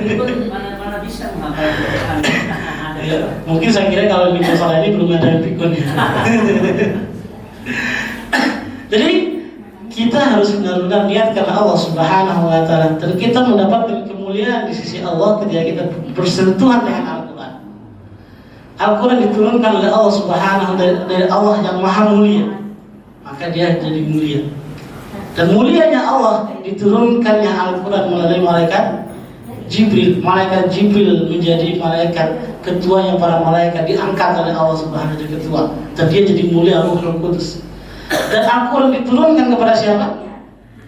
C: Pikun mana bisa menghafal Al-Quran.
A: Ya, mungkin saya kira kalau di masalah ini belum ada yang pikun ya. Jadi kita harus benar-benar niat karena Allah Subhanahu wa Ta'ala, dan kita mendapatkan kemuliaan di sisi Allah ketika kita bersentuhan dengan Al-Quran. Al-Quran diturunkan oleh Allah Subhanahu dari Allah yang Maha Mulia, maka dia jadi mulia. Dan mulianya Allah diturunkannya Al-Quran melalui malaikat Jibril. Malaikat Jibril menjadi malaikat ketuanya para malaikat, diangkat oleh Allah Subhanahu wa Ta'ala ketua, dan dia jadi mulia Ruhul Qudus. Dan Al-Quran diturunkan kepada siapa?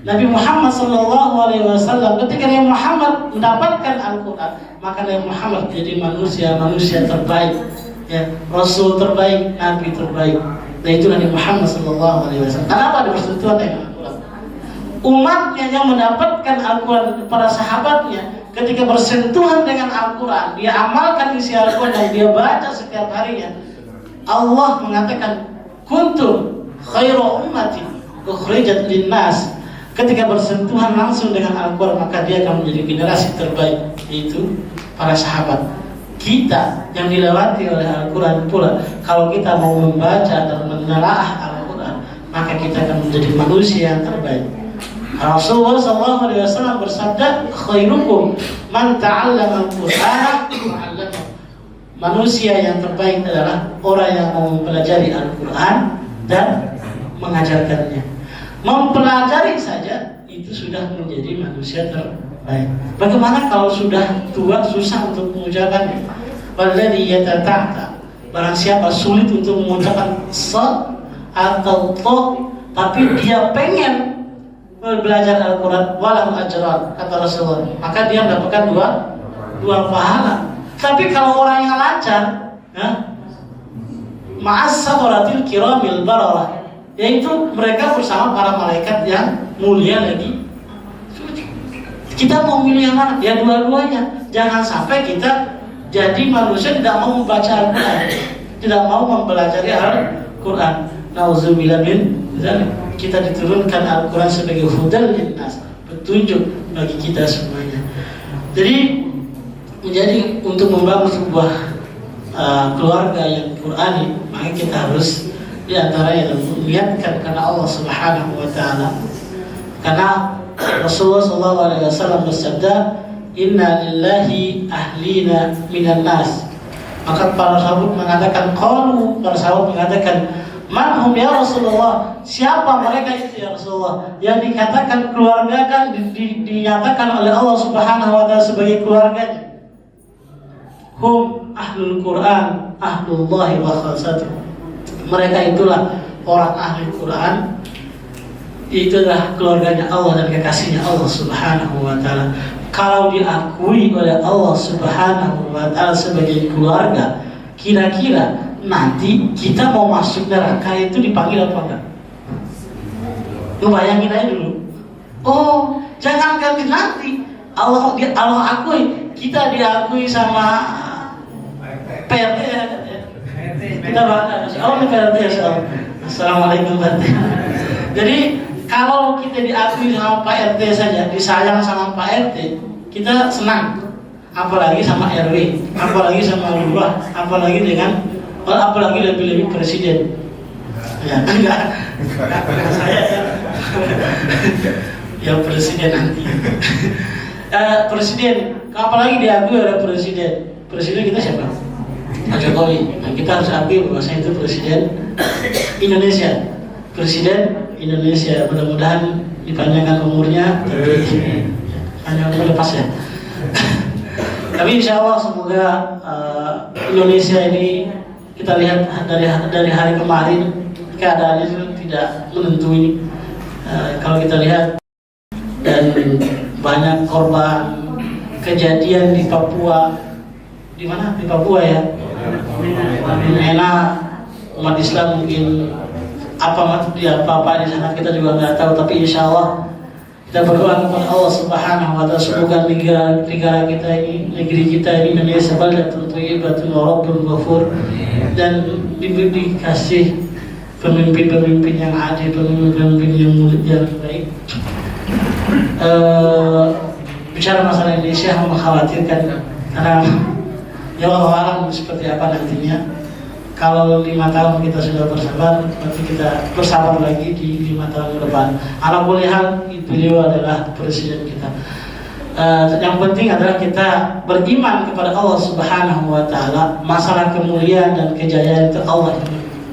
A: Nabi Muhammad SAW. Ketika Nabi Muhammad mendapatkan Al-Quran, maka Nabi Muhammad jadi manusia terbaik, ya, Rasul terbaik, Nabi terbaik. Nah itu Nabi Muhammad SAW. Kenapa ada bersentuhan dengan Al-Quran? Umatnya yang mendapatkan Al-Quran, para sahabatnya, ketika bersentuhan dengan Al-Quran, dia amalkan isi Al-Quran dan dia baca setiap harinya. Allah mengatakan, kuntum khairu ummati ukhrijat linnas. Ketika bersentuhan langsung dengan Al-Quran, maka dia akan menjadi generasi terbaik, yaitu para sahabat. Kita yang dilewati oleh Al-Quran pula, kalau kita mau membaca dan menelaah Al-Quran, maka kita akan menjadi manusia yang terbaik. Rasulullah SAW bersabda, khairukum man ta'allama al-Qur'ana wa 'allamahu. Manusia yang terbaik adalah orang yang mau mempelajari Al-Quran dan mengajarkannya. Mempelajari saja itu sudah menjadi manusia terbaik. Bagaimana kalau sudah tua susah untuk mengucapkannya? Walladzi yatata'ta. Barang siapa sulit untuk mengucapkan sa atau to, tapi dia pengen belajar Al-Quran, walahu ajran, kata Rasulullah, maka dia mendapatkan dua pahala. Tapi kalau orang yang lancar, ya, ma'as sabratil kiramil bararah, yaitu mereka bersama para malaikat yang mulia lagi. Kita mau milih yang mana? Ya dua-duanya. Jangan sampai kita jadi manusia tidak mau membaca Al-Quran, tidak mau mempelajari Al-Quran. Nauzubillah min dzalik. Kita diturunkan Al-Quran sebagai hudal linnas, petunjuk bagi kita semuanya. Jadi menjadi untuk membangun sebuah keluarga yang Qurani, maka kita harus diantaranya melihatkan karena Allah Subhanahu wa Ta'ala. Karena Rasulullah SAW bersabda, inna lillahi ahlina minan nas. Maka para sahabat mengatakan, para sahabat mengatakan, man hum ya Rasulullah, siapa mereka itu ya Rasulullah? Yang dikatakan keluarga kan dinyatakan oleh Allah Subhanahu wa Ta'ala sebagai keluarganya. Hum ahlul Quran, ahlullahi wa khasatuh. Mereka itulah orang ahli Quran. Itu adalah keluarganya Allah dan kekasihnya Allah Subhanahu wa Ta'ala. Kalau diakui oleh Allah Subhanahu wa Ta'ala sebagai keluarga, kira-kira nanti kita mau masuk neraka itu dipanggil apa enggak? Lu bayangin aja dulu. Oh, jangan nanti Allah akui, kita diakui sama PRT ya. Kita bahas. Oh, ini PRT ya. Assalamualaikum PRT. Jadi kalau kita diakui sama Pak RT saja, disayang sama Pak RT, kita senang. Apalagi sama RW, apalagi sama lurah, apalagi lebih-lebih presiden. Ya, enggak saya ya presiden nanti. Presiden, apalagi diakui oleh presiden. Presiden kita siapa? Pak Jokowi. Nah, kita harus akui bahwa saya itu presiden Indonesia. Presiden Indonesia. Mudah-mudahan dipanjangkan umurnya, hanya umur lepas ya. Tapi insya Allah semoga Indonesia ini, kita lihat dari hari kemarin keadaannya tidak menentu ini. Kalau kita lihat dan banyak korban kejadian di Papua, di mana? Di Papua ya. Mena, umat Islam mungkin apa di sana kita juga nggak tahu, tapi insya Allah kita berdoa kepada Allah Subhanahu wa Ta'ala, semoga negara kita ini, negeri kita ini Indonesia baldatun thayyibatun wa rabbun ghafur, dan dikasih pemimpin-pemimpin yang adil, pemimpin yang mulia, yang baik. Bicara masalah Indonesia mengkhawatirkan, karena ya Allah alam seperti apa nantinya. Kalau 5 tahun kita sudah bersabar, berarti kita bersabar lagi di 5 tahun ke depan. Ala kulli hal, beliau adalah presiden kita. Yang penting adalah kita beriman kepada Allah Subhanahu wa Ta'ala. Masalah kemuliaan dan kejayaan itu Allah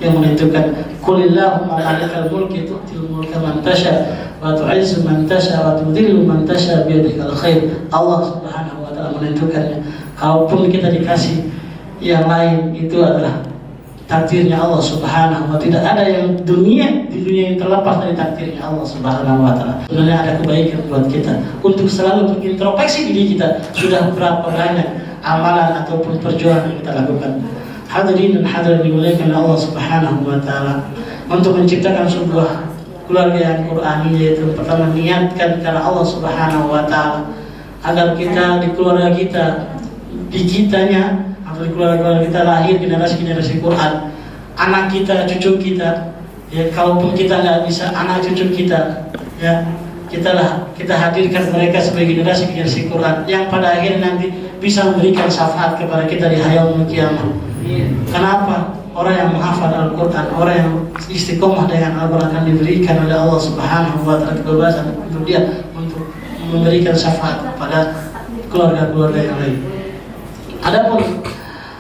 A: yang menentukan. Qulillahumma malikal mulki tu'til mulka man tasha wa tu'izzu man tasha wa tudhillu man tasha biyadikal khair. Allah Subhanahu wa Ta'ala menentukannya. Kalaupun kita dikasih yang lain, itu adalah takdirnya Allah Subhanahu wa Ta'ala. Tidak ada yang di dunia yang terlepas dari takdirnya Allah Subhanahu wa Ta'ala. Sebenarnya ada kebaikan buat kita untuk selalu mengintrospeksi diri kita, sudah berapa banyak amalan ataupun perjuangan yang kita lakukan. Hadirin dan hadirat dimuliakan Allah Subhanahu wa Ta'ala, untuk menciptakan sebuah keluarga yang Qur'ani, yaitu pertama niatkan karena Allah Subhanahu wa Ta'ala, agar kita di keluarga kita, di kitanya atau di keluarga kita lahir generasi-generasi Quran, anak kita, cucu kita, ya kalaupun kita nggak bisa, anak cucu kita, ya kita hadirkan mereka sebagai generasi-generasi Quran yang pada akhirnya nanti bisa memberikan syafaat kepada kita di yaumul qiyamah. Kenapa? Orang yang menghafal Al-Quran, orang yang istiqomah dengan Al-Quran akan diberikan oleh Allah Subhanahu wa Ta'ala kebebasan untuk dia untuk memberikan syafaat kepada keluarga-keluarga yang lain. Adapun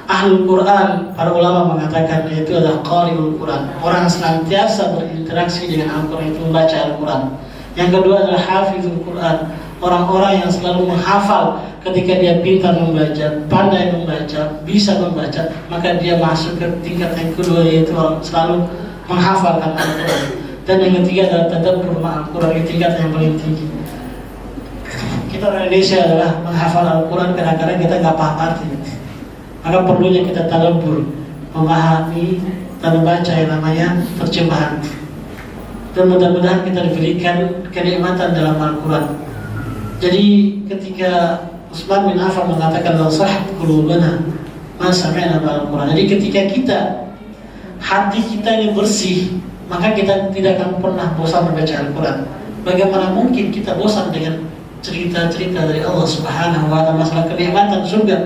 A: Ahlul Quran, para ulama mengatakan itu adalah qari'ul Quran, orang yang senantiasa berinteraksi dengan Al-Quran, itu membaca Al-Quran. Yang kedua adalah hafizul Quran, orang-orang yang selalu menghafal. Ketika dia pintar membaca, pandai membaca, bisa membaca, maka dia masuk ke tingkat yang kedua, yaitu selalu menghafalkan Al-Quran. Dan yang ketiga adalah tadabbur Al-Quran, tingkat yang paling tinggi. Kita orang Indonesia adalah menghafal Al-Quran, kadang-kadang kita nggak paham arti. Maka perlunya kita tadabbur, memahami dan membaca yang namanya terjemahan. Dan mudah-mudahan kita diberikan kenikmatan dalam Al-Quran. Jadi ketika Utsman bin Affan mengatakan la sahhat qulubana ma sami'na bil-Quran. Jadi ketika hati kita ini bersih, maka kita tidak akan pernah bosan membaca Al-Quran. Bagaimana mungkin kita bosan dengan cerita-cerita dari Allah Subhanahu wa Ta'ala, masalah kenikmatan surga?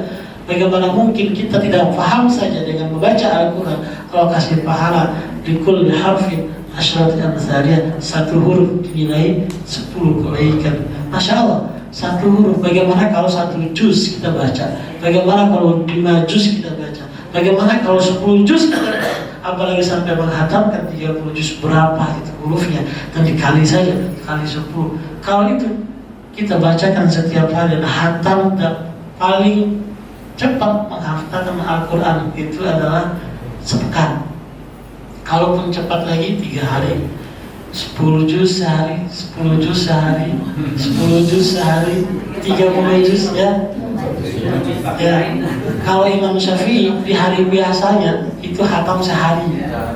A: Bagaimana mungkin kita tidak paham saja dengan membaca Al-Quran? Allah kasih pahala di kulli harfin asyrat amsaliyah, satu huruf dinilai 10 kebaikan. Masya Allah, satu huruf. Bagaimana kalau 1 juz kita baca? Bagaimana kalau 5 juz kita baca? Bagaimana kalau 10 juz kita baca? Apalagi sampai menghatamkan 30 juz, berapa itu hurufnya? Dan dikali saja, kali 10. Kalau itu kita bacakan setiap hari dan hatam, dan paling cepat menghafalkan Al-Quran itu adalah sepekan. Kalaupun cepat lagi 3 hari, 10 juz sehari, 10 juz sehari, 10 juz sehari, 30 juz ya. Kalau Imam Syafi'i di hari biasanya itu hatam sehari,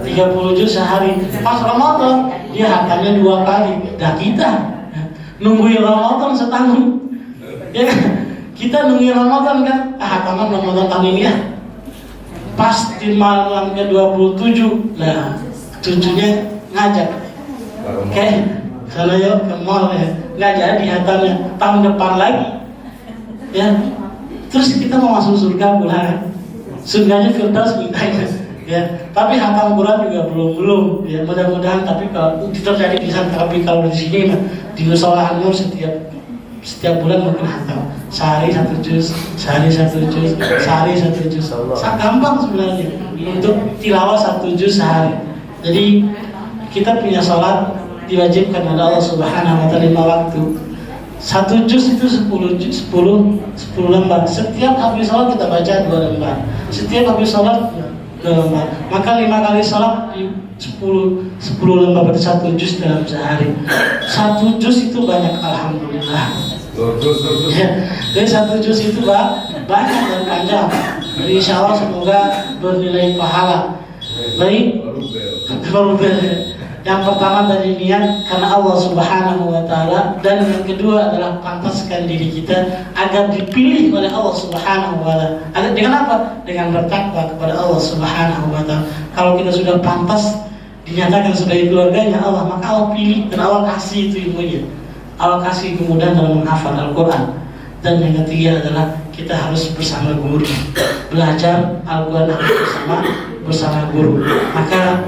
A: 30 juz sehari. Pas Ramadan dia hatamnya 2 kali. Dah kita nungguin Ramadan setahun, ya kan? Kita nungguin Ramadan kan, hataman Ramadan tahun ini ya. Pas di malamnya 27, nah cucunya ngajak, oke, sana yuk ke mall ya, nggak jadi hatamnya, tahun depan lagi, ya. Terus kita mau masuk surga bulan, surganya Firdaus mintanya, ya. Tapi hatam Quran juga belum, ya. Mudah-mudahan, tapi kalau terjadi di sana, tapi kalau di sini, di Musola Anur setiap bulan mungkin hatam, sehari 1 juz, sehari 1 juz, sehari 1 juz. Sangat gampang sebenarnya untuk tilawah 1 juz sehari. Jadi kita punya sholat diwajibkan oleh Allah Subhanahu wa Ta'ala 5 waktu. 1 juz itu 10 lembar. Setiap habis sholat kita baca 2 lembar. Setiap habis sholat 2 lembar. Maka 5 kali sholat 10 lembar, berarti 1 juz dalam sehari. 1 juz itu banyak, alhamdulillah. Ya, jadi 1 juz itu banyak dan panjang. Jadi insya Allah semoga bernilai pahala. Baik, yang pertama dari niat karena Allah Subhanahu wa Ta'ala, dan yang kedua adalah pantaskan diri kita agar dipilih oleh Allah Subhanahu wa Ta'ala. Dengan apa? Dengan bertakwa kepada Allah Subhanahu wa Ta'ala. Kalau kita sudah pantas dinyatakan sebagai keluarganya Allah, maka Allah pilih dan Allah kasih itu ilmunya. Allah kasih kemudahan dalam menghafal Al-Quran. Dan yang ketiga adalah kita harus bersama guru, belajar Al-Quran bersama guru. Maka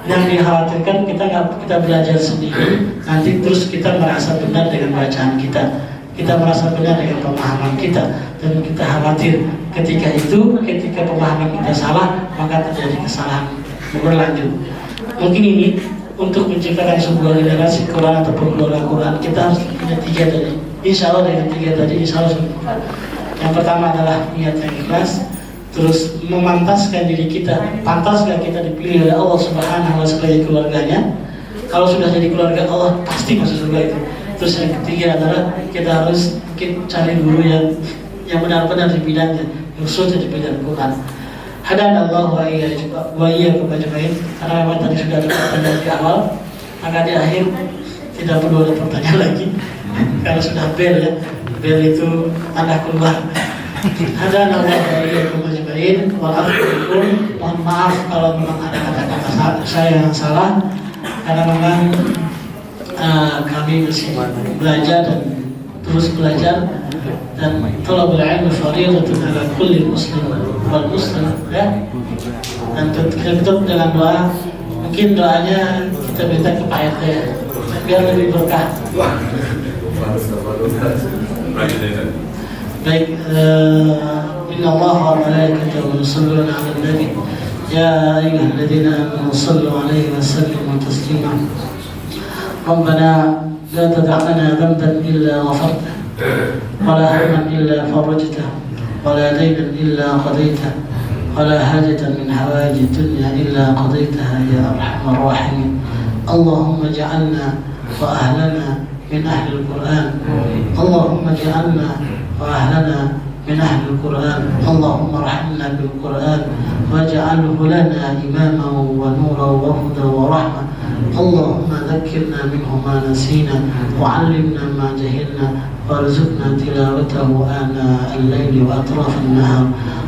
A: yang dikhawatirkan kita belajar sendiri, nanti terus kita merasa benar dengan bacaan kita merasa benar dengan pemahaman kita, dan kita khawatir ketika pemahaman kita salah, maka terjadi kesalahan berlanjut. Mungkin ini untuk menciptakan sebuah generasi Quran ataupun keluarga Quran, kita harus punya 3 tadi. Insya Allah dengan 3 tadi, insya Allah sempurna. Yang pertama adalah niat yang ikhlas, terus memantaskan diri kita, pantaskah kita dipilih oleh Allah Subhanahu wa Ta'ala sebagai keluarganya. Kalau sudah jadi keluarga Allah, pasti masuk surga itu. Terus yang ketiga adalah kita harus cari guru yang benar-benar di bidangnya, khususnya di bidang Quran. Hadanallahu wa iyyakum ajmain. Karena memang tadi sudah ada pertanyaan di awal, maka di akhir tidak perlu ada pertanyaan lagi. Kalau sudah bel itu tanda keluar. Hadanallahu wa iyyakum ajmain. Wa'alaikum. Mohon maaf kalau memang ada kata-kata saya yang salah, karena memang kami masih belajar dan terus belajar, dan thalabul ilmi fardhatun 'ala kulli muslim wal muslim, ya. Dan kita tutup dengan doa. Mungkin doanya kita minta ke Pak RT biar lebih berkah. Baik, inna Allah wa malaikatahu yusholluna 'alan nabi ya ayyuhalladzina amanu shallu 'alaihi wa sallimu taslima. ربنا لا تدع لنا ذنبا إلا غفرته ولا هما إلا فرجته ولا دينا إلا قضيته ولا حاجة من حوائج الدنيا إلا قضيتها يا أرحم الراحمين. اللهم اجعلنا وأهلنا من أهل القرآن. اللهم اجعلنا وأهلنا من أهل القرآن. اللهم ارحمنا بالقرآن واجعله لنا إماما ونورا وهدى ورحمة. اللهم ذكرنا منه ما نسينا وعلمنا ما جهلنا وارزقنا تلاوته آناء الليل وأطراف النهار.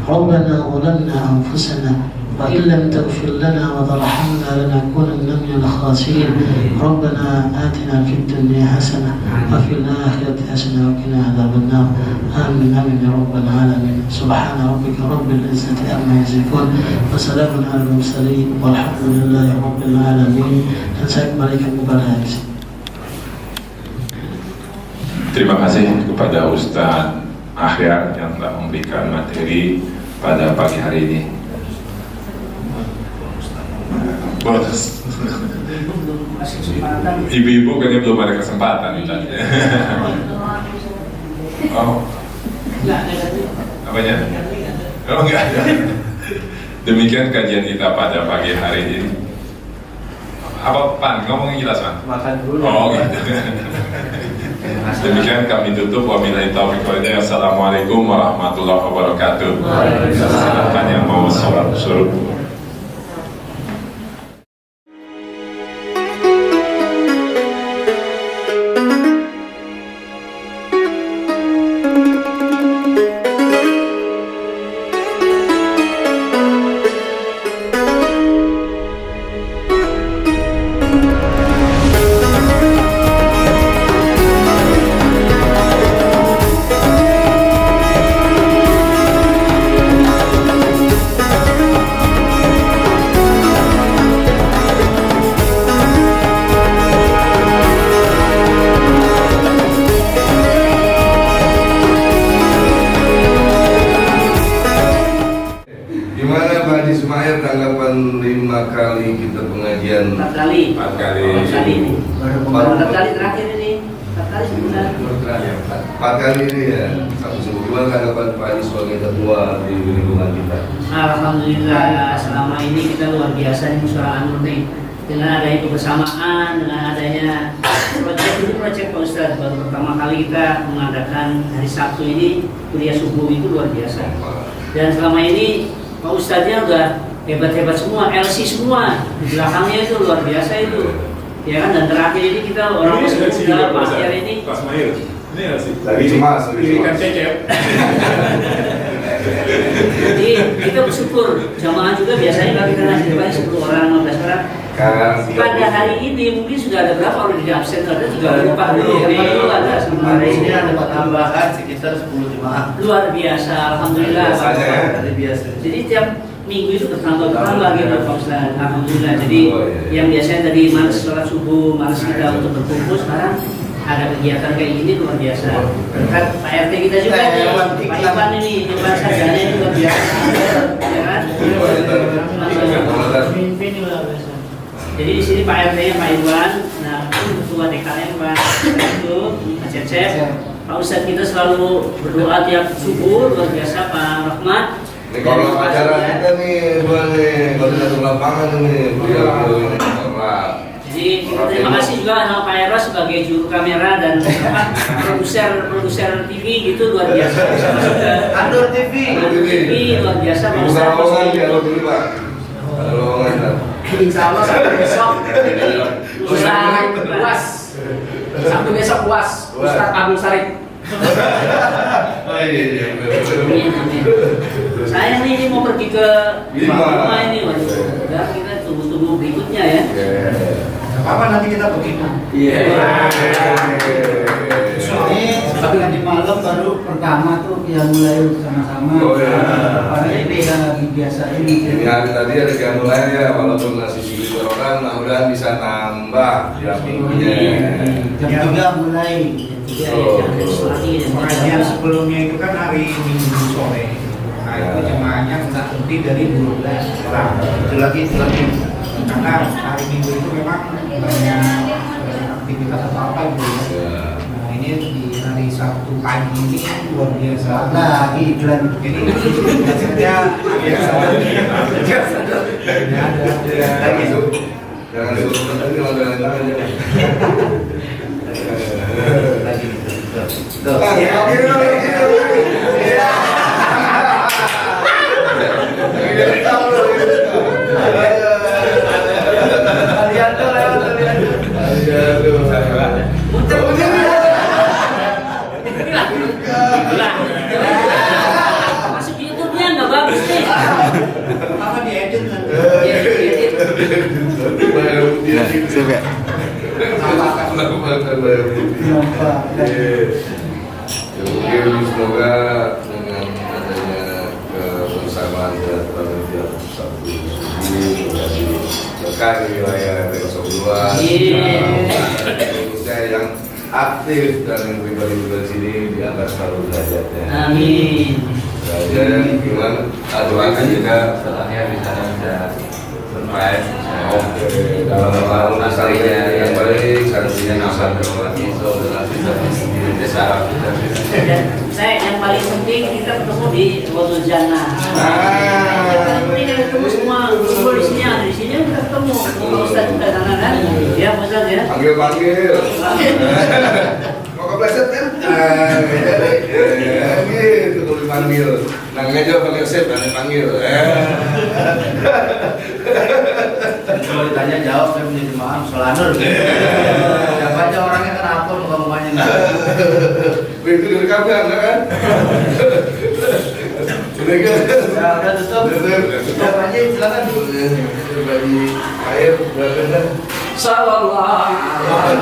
A: ربنا ظلمنا أنفسنا وإن لم تغفر لنا وترحمنا لنكونن من الخاسرين. ربنا آتنا في الدنيا حسنة وفي الآخرة حسنة وقنا عذاب النار. آمين آمين يا رب العالمين. سبحان ربك رب العزة عما يصفون وسلام على المرسلين والحمد لله رب العالمين. Dan saya kembalikan kepada MC.
E: Terima kasih kepada Ustadz Akhyar yang telah memberikan materi pada pagi hari ini. Bonus. Ibu-ibu kayaknya belum ada kesempatan Ustadz. Oh. Apanya? Oh enggak ada. Demikian kajian kita pada pagi hari ini. Apa Pan? Ngomongin jelas Pan?
D: Makan dulu.
E: Oh gitu. Demikian kami tutup. Wabillahi taufiq wal hidayah. Assalamualaikum warahmatullahi wabarakatuh. Silakan yang mau sholat suruh.
D: pengajian
C: 4 kali.
E: 4 kali.
C: 4 kali ini. Baru 4 kali terakhir ini. 4 kali sebenarnya.
D: 4 kali ini ya. Satu subuh. Gimana tanggapan Pak Haji sebagai ketua di lingkungan kita?
C: Alhamdulillah, selama ini kita luar biasa di Musyawarah An-Nur nih. Dengan adanya kebersamaan, dengan adanya proyek Pak Ustadz, baru pertama kali kita mengadakan hari Sabtu ini kuliah subuh itu luar biasa. Dan selama ini Pak Ustadznya udah hebat-hebat semua, LC semua di belakangnya itu luar biasa itu. Ya kan, dan terakhir ini kita orang masih muda, Pak Akhir ini.
E: Pak Ismail. Ini nggak sih?
D: Lagi cemas.
E: Dirikan cecep.
C: Jadi kita bersyukur, jamaah juga biasanya kalau kita ngasih depan 10 orang, 15 orang. Pada hari ini mungkin sudah ada berapa orang di absen? Ada 34 itu ada sementara ini ada
F: tambahan sekitar 10 jemaah.
C: luar biasa, alhamdulillah.
D: Biasanya ya?
F: Dari biasa.
C: Jadi tiap minggu itu bertambah gitu Pak Ustaz. Alhamdulillah. Jadi
D: Oh, iya.
C: yang biasanya tadi malas sholat subuh, malas kita untuk berkumpul, sekarang ada kegiatan kayak gini luar biasa. Berkat Pak RT kita juga nih, Pak Iwan ini, Iwan Sarjana itu luar biasa. Ya kan? Pimpin luar biasa. Jadi di sini Pak RT-nya Pak Iwan, nah ketua DKM Pak itu Pak Cecep, Pak Ustadz kita selalu berdoa tiap subuh luar biasa Pak Rahmat.
D: Ini kalau acara kita nih, buat nih, kalau satu lapangan nih, beliau ini
C: Jadi kita terima kasih juga sama Pak Eros sebagai juru kamera dan produser TV gitu luar biasa.
F: Andor TV.
C: Andor TV luar biasa Pak
D: Bukan
C: Ustadz.
D: lowongan ya, kalau dulu Pak. Ada lowongan kan?
C: Insya Allah sampai besok. Ustadz puas. Sampai besok puas. Ustadz Abdul Sarif.
D: Oh iya.
C: Amin, amin. Saya nih ini mau pergi ke rumah ini, waduh. Udah kita tunggu berikutnya ya.
B: Kapan nanti kita begitu?
D: Iya.
F: Tapi nanti malam baru pertama tuh yang mulai sama-sama.
D: Oh, iya.
F: Hari ini yang lagi biasa ini.
D: Ini hari tadi ada yang mulai ya, walaupun masih sedikit orang, mudah-mudahan bisa nambah tiap minggunya.
F: Jam 3 mulai.
C: Ya, ya,
B: Pengajian sebelumnya itu kan hari Minggu sore. Nah itu jemaahnya nggak lebih dari 12 orang. Itu lagi. Karena hari Minggu itu memang banyak aktivitas apa gitu ya. Nah ini di hari Sabtu pagi ini luar biasa.
F: Lagi iklan.
B: Ini biasanya
D: Jangan suruh nanti kalau jalan-jalan aja.
C: Masuk YouTube-nya nggak bagus nih.
B: apa diedit nanti.
C: Ya, diedit.
D: Mungkin semoga dengan adanya kebersamaan dan panitia Sabtu ini menjadi berkah di wilayah RT02 khususnya yang aktif dan yang pribadi-pribadi sini diangkat selalu derajatnya.
C: Amin.
D: Dan gimana? Doakan juga
G: setelahnya bisa survive.
D: Oke, dalam hal misalnya yang baik, sanksinya
G: Nasab
D: nasab
G: berwati so dengan bisa sendiri desa kita
C: Dan saya yang paling penting kita ketemu di Wadul Jannah. Yang paling penting kita ketemu semua di sini ada di sini kita ketemu. Pak Ustadz juga sana kan? Ya Pak Ustadz ya.
D: panggil. Mau kepleset kan? Gitu kalau dipanggil. Nang aja pakai sip, nanti panggil.
F: Kalau ditanya jawab saya punya jemaah Solanur. Siapa aja orangnya kan apa muka-mukanya.
D: Itu direkam kan? Sudah kan?
F: Ya udah tutup. Tutup aja silakan.
D: Bagi air, berapa?
C: Sallallahu alaihi wasallam.